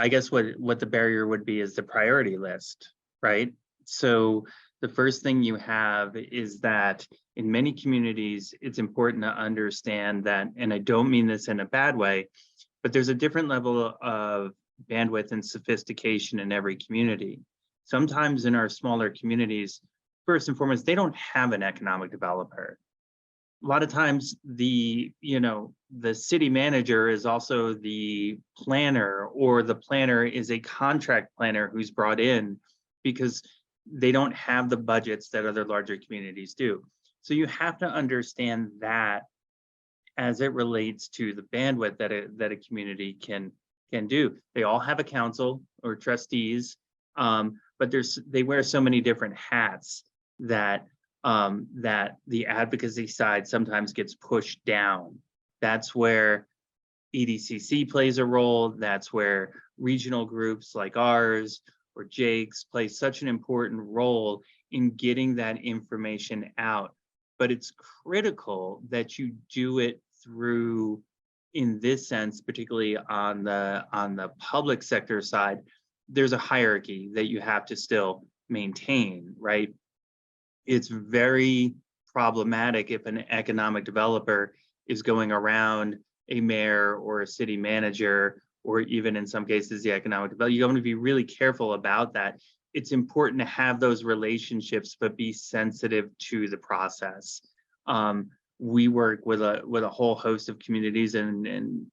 guess what the barrier would be is the priority list, right? So the first thing you have is that in many communities, it's important to understand that, and I don't mean this in a bad way, but there's a different level of bandwidth and sophistication in every community. Sometimes in our smaller communities, first and foremost, they don't have an economic developer. A lot of times the city manager is also the planner, or the planner is a contract planner who's brought in because they don't have the budgets that other larger communities do. So you have to understand that as it relates to the bandwidth that a community can do. They all have a council or trustees, but they wear so many different hats that that the advocacy side sometimes gets pushed down. That's where EDCC plays a role. That's where regional groups like ours or Jake's play such an important role in getting that information out. But it's critical that you do it through, in this sense, particularly on the public sector side, there's a hierarchy that you have to still maintain, right? It's very problematic if an economic developer is going around a mayor or a city manager, or even in some cases the economic developer. You're going to be really careful about that. It's important to have those relationships, but be sensitive to the process. We work with a whole host of communities, and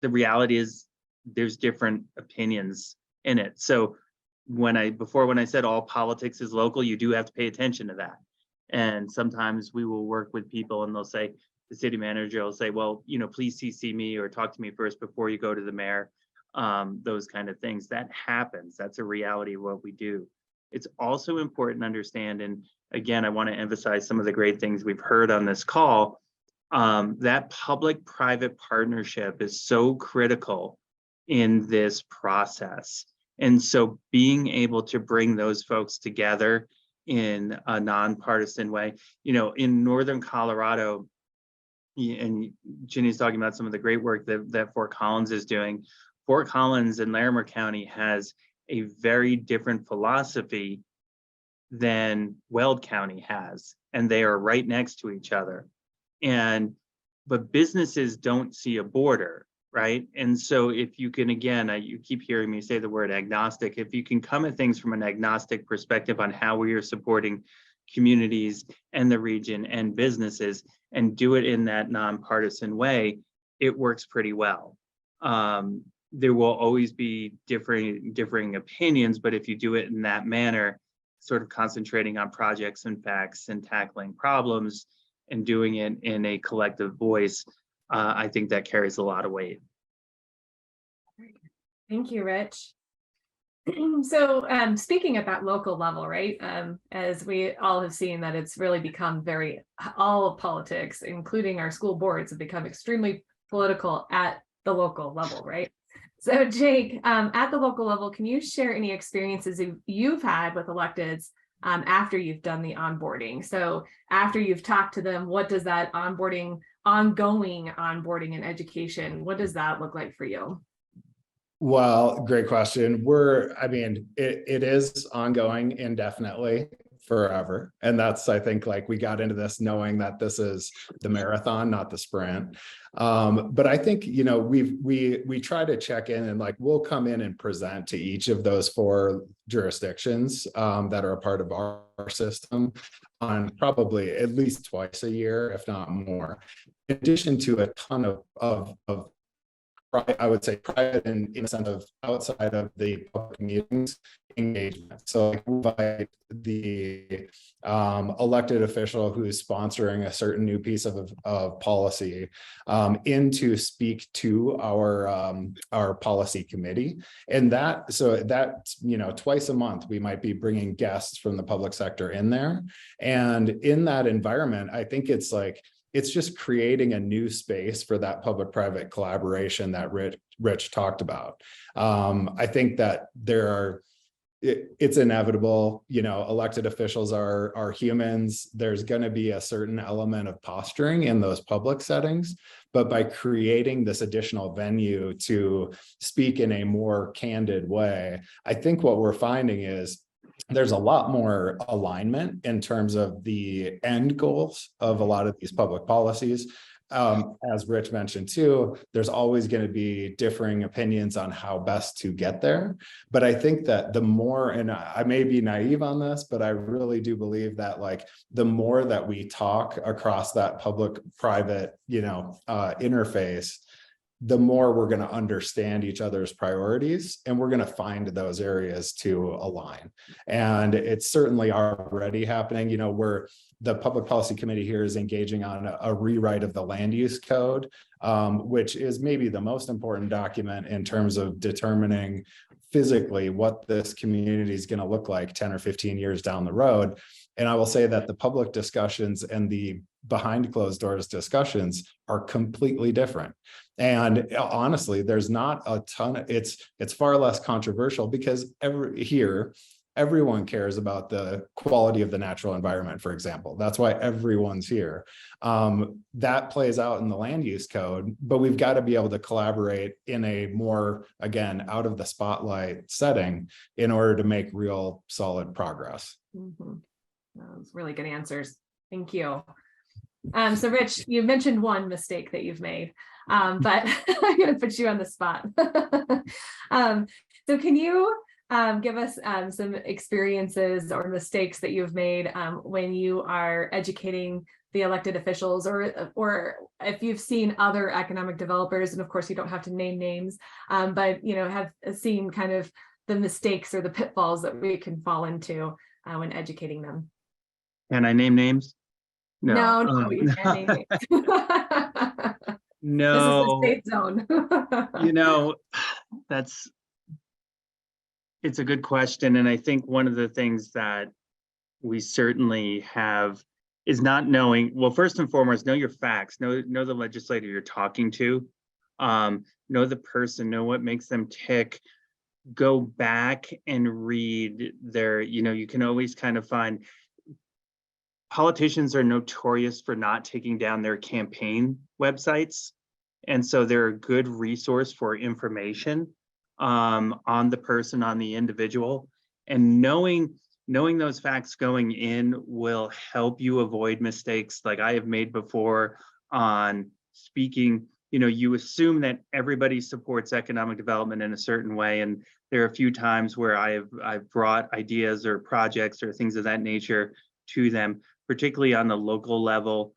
the reality is there's different opinions in it. So when I said all politics is local, you do have to pay attention to that. And sometimes we will work with people and they'll say, the city manager will say, well, please CC me or talk to me first before you go to the mayor. Those kind of things. That happens. That's a reality of what we do. It's also important to understand, and again, I want to emphasize some of the great things we've heard on this call, that public-private partnership is so critical in this process. And so being able to bring those folks together in a nonpartisan way, in Northern Colorado, and Ginny's talking about some of the great work that Fort Collins is doing. Fort Collins in Larimer County has a very different philosophy than Weld County has, and they are right next to each other. But businesses don't see a border, right? And so if you can, again, you keep hearing me say the word agnostic, if you can come at things from an agnostic perspective on how we are supporting communities and the region and businesses, and do it in that nonpartisan way, it works pretty well. There will always be differing opinions, but if you do it in that manner, sort of concentrating on projects and facts and tackling problems and doing it in a collective voice, I think that carries a lot of weight. Thank you, Rich. So speaking at that local level, right, as we all have seen that it's really become all of politics, including our school boards, have become extremely political at the local level, right? So Jake, at the local level, can you share any experiences you've had with electeds after you've done the onboarding? So after you've talked to them, what does that ongoing onboarding and education, what does that look like for you? Well, great question. It is ongoing indefinitely, forever. And that's, I think, like, we got into this knowing that this is the marathon, not the sprint. But I think, we try to check in, and we'll come in and present to each of those 4 jurisdictions that are a part of our system on probably at least twice a year, if not more, in addition to a ton of I would say private in the sense of outside of the public meetings engagement. So like invite the elected official who's sponsoring a certain new piece of policy in to speak to our policy committee. And that, you know, twice a month, we might be bringing guests from the public sector in there. And in that environment, I think it's like, it's just creating a new space for that public-private collaboration that Rich talked about. I think that it's inevitable, you know, elected officials are humans. There's going to be a certain element of posturing in those public settings, but by creating this additional venue to speak in a more candid way, I think what we're finding is there's a lot more alignment in terms of the end goals of a lot of these public policies. As Rich mentioned too, there's always going to be differing opinions on how best to get there. But I think that the more, and I may be naive on this, but I really do believe that like the more that we talk across that public-private, you know, interface, the more we're going to understand each other's priorities, and we're going to find those areas to align. And it's certainly already happening. You know, where the Public Policy Committee here is engaging on a rewrite of the land use code, which is maybe the most important document in terms of determining physically what this community is going to look like 10 or 15 years down the road. And I will say that the public discussions and the behind closed doors discussions are completely different. And honestly, there's not a ton, it's far less controversial because everyone cares about the quality of the natural environment, for example. That's why everyone's here. That plays out in the land use code, but we've got to be able to collaborate in a more, again, out of the spotlight setting in order to make real solid progress. Mm-hmm. Those really good answers. Thank you. So Rich, you mentioned one mistake that you've made, but I'm going to put you on the spot. So can you give us some experiences or mistakes that you've made when you are educating the elected officials, or if you've seen other economic developers, and of course you don't have to name names, but you know, have seen kind of the mistakes or the pitfalls that we can fall into when educating them? Can I name names? No, you can't name names. No. This is a safe zone. You know, it's a good question. And I think one of the things that we certainly have is not knowing, well, first and foremost, know your facts, know the legislator you're talking to, know the person, know what makes them tick, go back and read their, you know, you can always kind of find, politicians are notorious for not taking down their campaign websites. And so they're a good resource for information on the person, on the individual. And knowing those facts going in will help you avoid mistakes like I have made before on speaking. You know, you assume that everybody supports economic development in a certain way. And there are a few times where I've brought ideas or projects or things of that nature to them, particularly on the local level,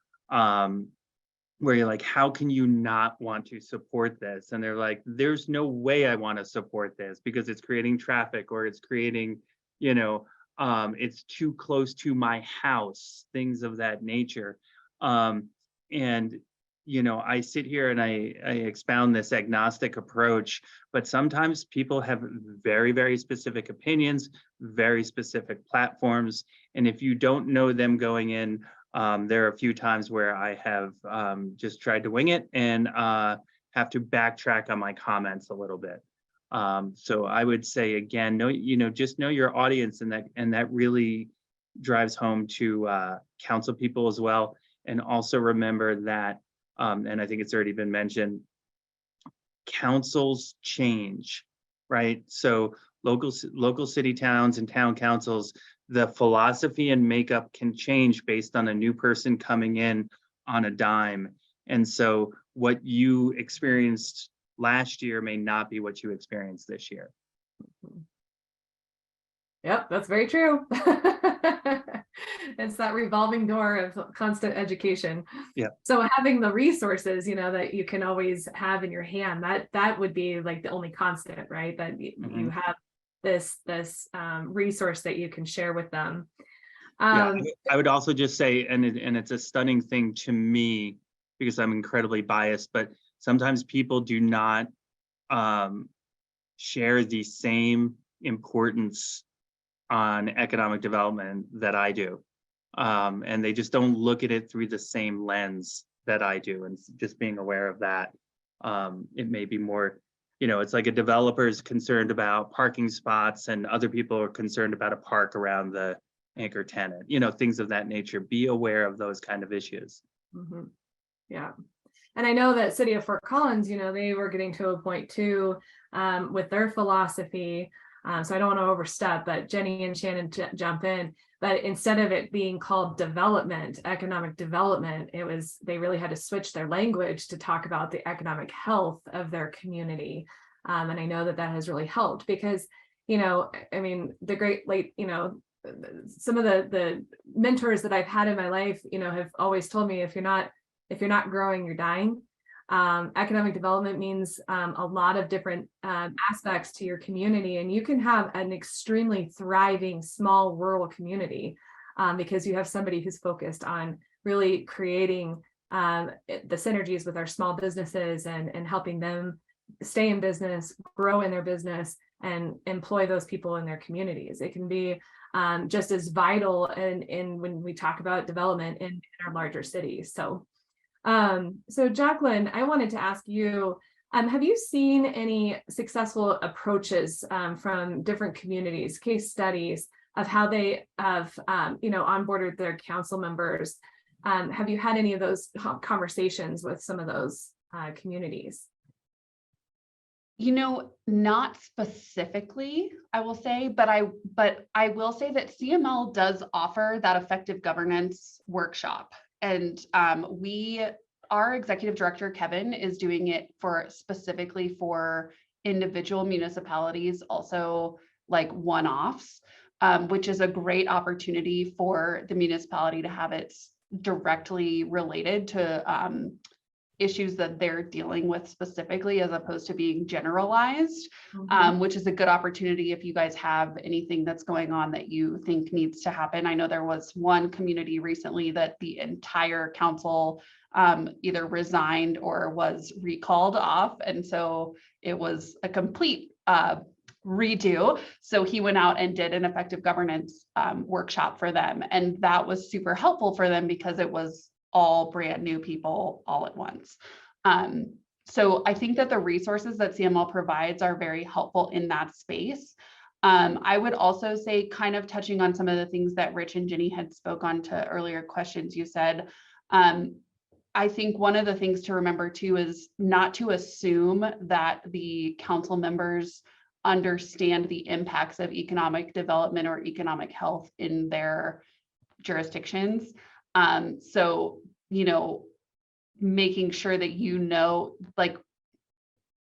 where you're like, how can you not want to support this? And they're like, there's no way I want to support this because it's creating traffic, or it's creating, you know, it's too close to my house, things of that nature. And, you know, I sit here and I expound this agnostic approach, but sometimes people have very, very specific opinions, very specific platforms. And if you don't know them going in, there are a few times where I have just tried to wing it and have to backtrack on my comments a little bit. So I would say, again, just know your audience, and that really drives home to council people as well. And also remember that, and I think it's already been mentioned, councils change, right? So local city towns and town councils, the philosophy and makeup can change based on a new person coming in on a dime. And so what you experienced last year may not be what you experienced this year. Yep, that's very true. It's that revolving door of constant education. Yeah. So having the resources, that you can always have in your hand, that would be like the only constant, right? That you have this resource that you can share with them. Yeah, I would also just say, and it's a stunning thing to me because I'm incredibly biased, but sometimes people do not share the same importance on economic development that I do. And they just don't look at it through the same lens that I do. And just being aware of that, it may be more, it's like a developer is concerned about parking spots and other people are concerned about a park around the anchor tenant, things of that nature. Be aware of those kind of issues. Mm-hmm. Yeah. And I know that City of Fort Collins, they were getting to a point too with their philosophy. So I don't want to overstep, but Jenny and Shannon jump in. But instead of it being called development, economic development, they really had to switch their language to talk about the economic health of their community. And I know that has really helped because, the great late, some of the mentors that I've had in my life, have always told me if you're not growing, you're dying. Economic development means a lot of different aspects to your community, and you can have an extremely thriving small rural community because you have somebody who's focused on really creating the synergies with our small businesses and helping them stay in business, grow in their business, and employ those people in their communities. It can be just as vital in when we talk about development in our larger cities. So Jacqueline, I wanted to ask you, have you seen any successful approaches from different communities, case studies of how they have, onboarded their council members? Have you had any of those conversations with some of those communities? Not specifically, I will say, but I will say that CML does offer that effective governance workshop. And our executive director, Kevin, is doing it specifically for individual municipalities, also like one-offs, which is a great opportunity for the municipality to have it directly related to issues that they're dealing with specifically, as opposed to being generalized, which is a good opportunity if you guys have anything that's going on that you think needs to happen. I know there was one community recently that the entire council either resigned or was recalled off. And so it was a complete redo. So he went out and did an effective governance workshop for them. And that was super helpful for them because it was all brand new people all at once. So I think that the resources that CML provides are very helpful in that space. I would also say, kind of touching on some of the things that Rich and Jenny had spoke on to earlier questions you said, I think one of the things to remember too is not to assume that the council members understand the impacts of economic development or economic health in their jurisdictions. So, making sure that like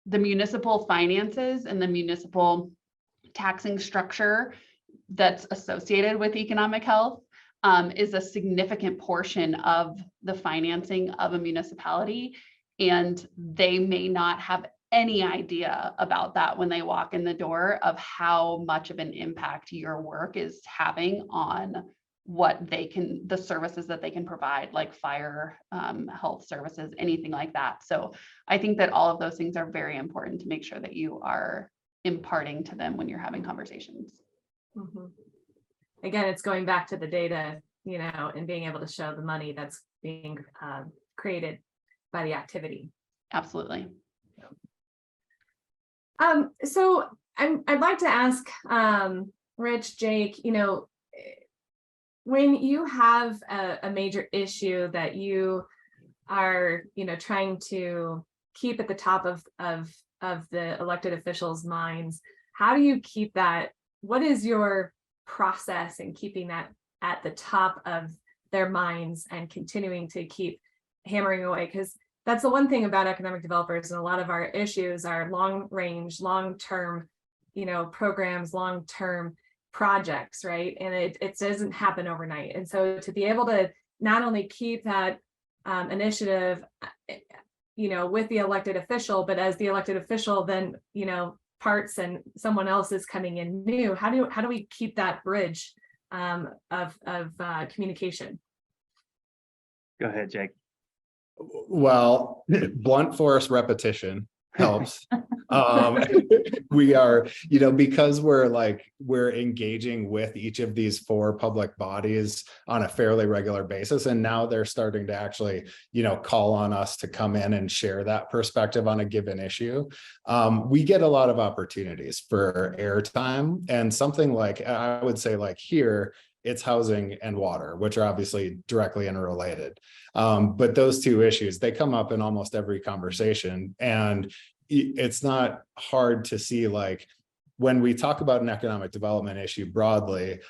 the municipal finances and the municipal taxing structure that's associated with economic health is a significant portion of the financing of a municipality. And they may not have any idea about that when they walk in the door of how much of an impact your work is having on the services that they can provide, like fire, health services, anything like that. So I think that all of those things are very important to make sure that you are imparting to them when you're having conversations. Mm-hmm. Again, it's going back to the data, and being able to show the money that's being created by the activity. Absolutely. So I'd like to ask Rich, Jake, when you have a major issue that you are, trying to keep at the top of the elected officials' minds, how do you keep that? What is your process in keeping that at the top of their minds and continuing to keep hammering away? Because that's the one thing about economic developers, and a lot of our issues are long range, long-term, programs, long-term projects, right? And it doesn't happen overnight. And so to be able to not only keep that initiative, with the elected official, but as the elected official then, parts and someone else is coming in new, how do we keep that bridge of communication? Go ahead, Jake. Well, blunt force repetition helps. We are, because we're engaging with each of these 4 public bodies on a fairly regular basis. And now they're starting to actually, call on us to come in and share that perspective on a given issue. We get a lot of opportunities for airtime, and something like, I would say like here, it's housing and water, which are obviously directly interrelated. But those 2 issues, they come up in almost every conversation. And it's not hard to see, like, when we talk about an economic development issue broadly,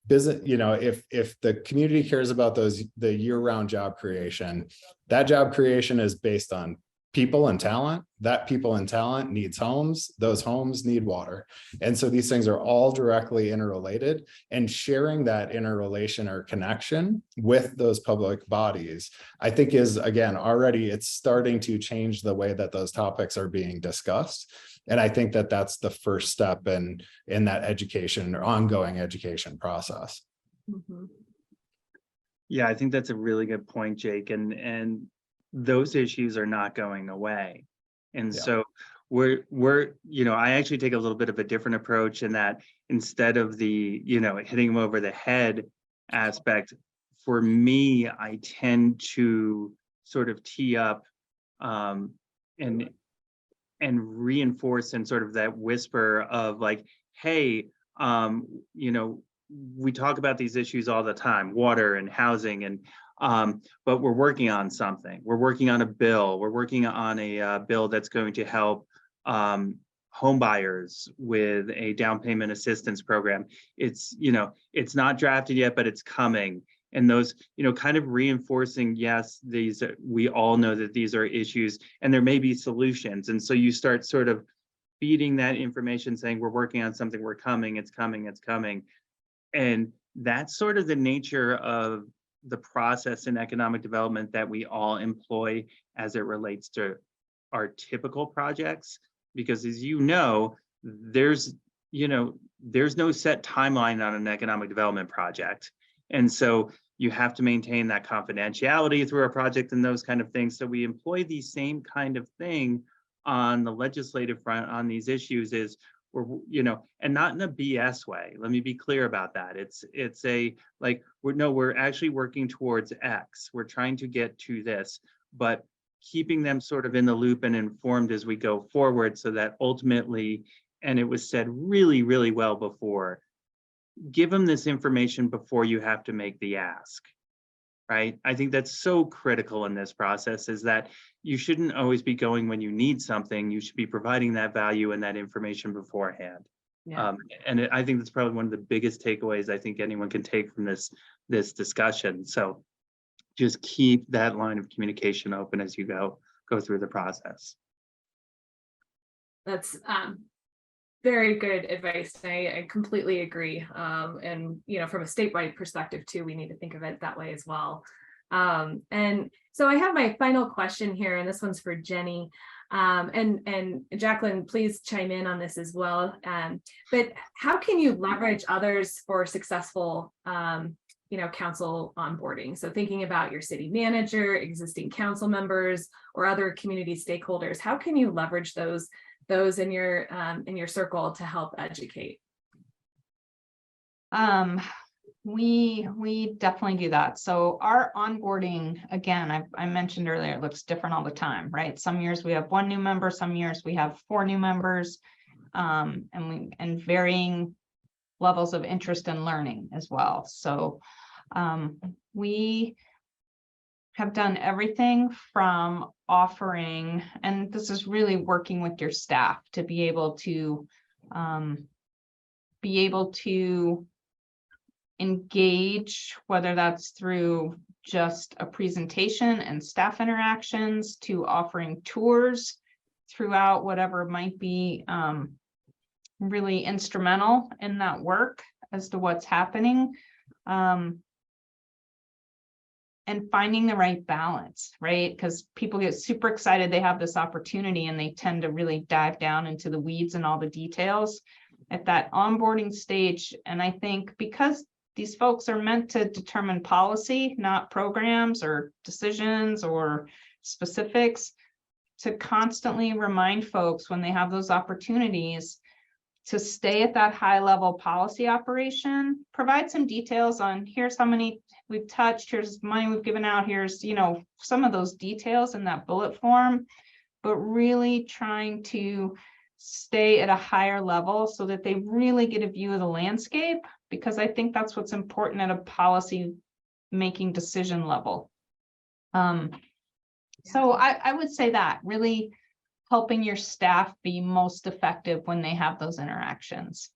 business, if the community cares about the year-round job creation, that job creation is based on people and talent. That people and talent needs homes. Those homes need water. And so these things are all directly interrelated, and sharing that interrelation or connection with those public bodies, I think is, again, already it's starting to change the way that those topics are being discussed. And I think that that's the first step in that education or ongoing education process. Mm-hmm. Yeah, I think that's a really good point, Jake. And those issues are not going away. And so we're, I actually take a little bit of a different approach in that instead of the, hitting them over the head aspect, for me, I tend to sort of tee up and reinforce and sort of that whisper of like, hey, we talk about these issues all the time, water and housing, and but we're working on something. We're working on a bill. We're working on a bill that's going to help home buyers with a down payment assistance program. It's, it's not drafted yet, but it's coming. And those, kind of reinforcing, yes, we all know that these are issues and there may be solutions. And so you start sort of feeding that information saying, we're working on something, we're coming, it's coming, it's coming. And that's sort of the nature of the process in economic development that we all employ as it relates to our typical projects. Because as there's no set timeline on an economic development project. And so you have to maintain that confidentiality through a project and those kind of things. So we employ the same kind of thing on the legislative front on these issues is and not in a BS way. Let me be clear about that. It's a like, we're actually working towards X. We're trying to get to this, but keeping them sort of in the loop and informed as we go forward so that ultimately, and it was said really, really well before, give them this information before you have to make the ask, right? I think that's so critical in this process is that you shouldn't always be going when you need something. You should be providing that value and that information beforehand. Yeah. I think that's probably one of the biggest takeaways I think anyone can take from this discussion. So just keep that line of communication open as you go through the process. That's very good advice. I completely agree. And from a statewide perspective too, we need to think of it that way as well. And so I have my final question here, and this one's for Jenny. And Jacqueline, please chime in on this as well. But how can you leverage others for successful council onboarding? So thinking about your city manager, existing council members, or other community stakeholders, how can you leverage those in your circle to help educate? We definitely do that. So our onboarding, again, I mentioned earlier, it looks different all the time, right? Some years we have 1 new member, some years we have 4 new members, and varying levels of interest and learning as well. So we have done everything from offering, and this is really working with your staff to be able to engage, whether that's through just a presentation and staff interactions, to offering tours throughout whatever might be really instrumental in that work as to what's happening. And finding the right balance, right? Because people get super excited they have this opportunity and they tend to really dive down into the weeds and all the details at that onboarding stage. And I think because these folks are meant to determine policy, not programs or decisions or specifics, to constantly remind folks when they have those opportunities to stay at that high level policy operation, provide some details on here's how many we've touched, here's money we've given out, here's, you know, some of those details in that bullet form, but really trying to stay at a higher level so that they really get a view of the landscape, because I think that's what's important at a policy making decision level. So I would say that really helping your staff be most effective when they have those interactions.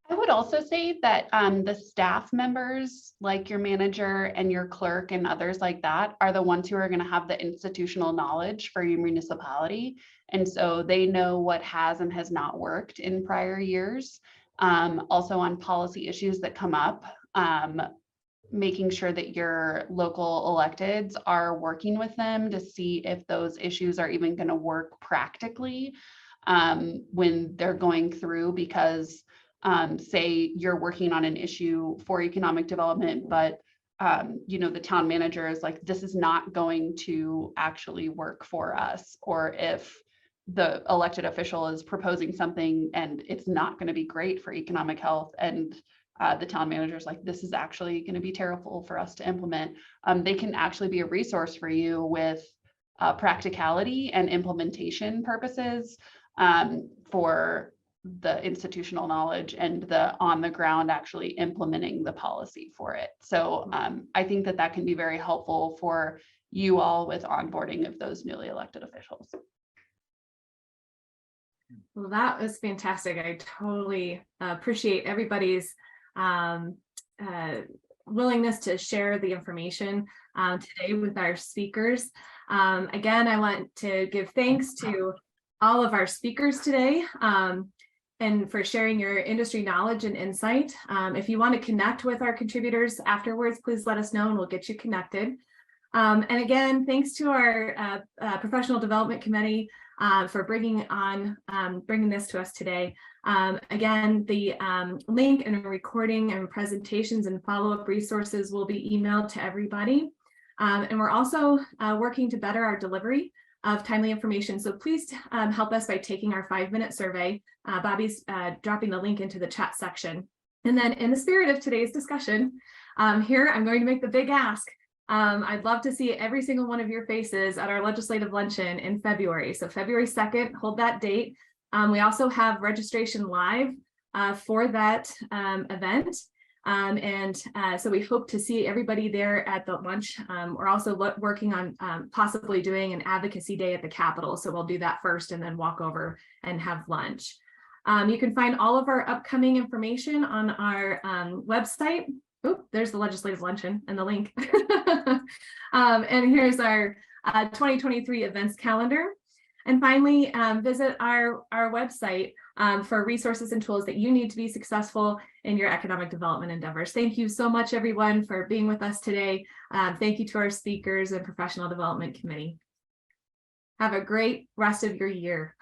I would also say that the staff members, like your manager and your clerk and others like that, are the ones who are going to have the institutional knowledge for your municipality. And so they know what has and has not worked in prior years. Also on policy issues that come up, making sure that your local electeds are working with them to see if those issues are even going to work practically when they're going through, because say you're working on an issue for economic development, but you know, the town manager is like, this is not going to actually work for us. Or if the elected official is proposing something and it's not going to be great for economic health, and the town manager is like, this is actually going to be terrible for us to implement, they can actually be a resource for you with practicality and implementation purposes for the institutional knowledge and the on the ground actually implementing the policy for it. So I think that that can be very helpful for you all with onboarding of those newly elected officials. Well, that was fantastic. I totally appreciate everybody's willingness to share the information today with our speakers. Again, I want to give thanks to all of our speakers today and for sharing your industry knowledge and insight. If you want to connect with our contributors afterwards, please let us know and we'll get you connected. And again, thanks to our Professional Development Committee for bringing this to us today. Again, the link and recording and presentations and follow-up resources will be emailed to everybody. And we're also working to better our delivery of timely information. So please help us by taking our 5-minute survey. Bobby's dropping the link into the chat section. And then in the spirit of today's discussion, here I'm going to make the big ask. I'd love to see every single one of your faces at our legislative luncheon in February. So February 2nd, hold that date. We also have registration live for that event. So we hope to see everybody there at the lunch. We're also working on possibly doing an advocacy day at the Capitol. So we'll do that first and then walk over and have lunch. You can find all of our upcoming information on our website. Oh, there's the legislative luncheon and the link. And here's our 2023 events calendar. And finally, visit our website for resources and tools that you need to be successful in your economic development endeavors. Thank you so much, everyone, for being with us today. Thank you to our speakers and Professional Development Committee. Have a great rest of your year.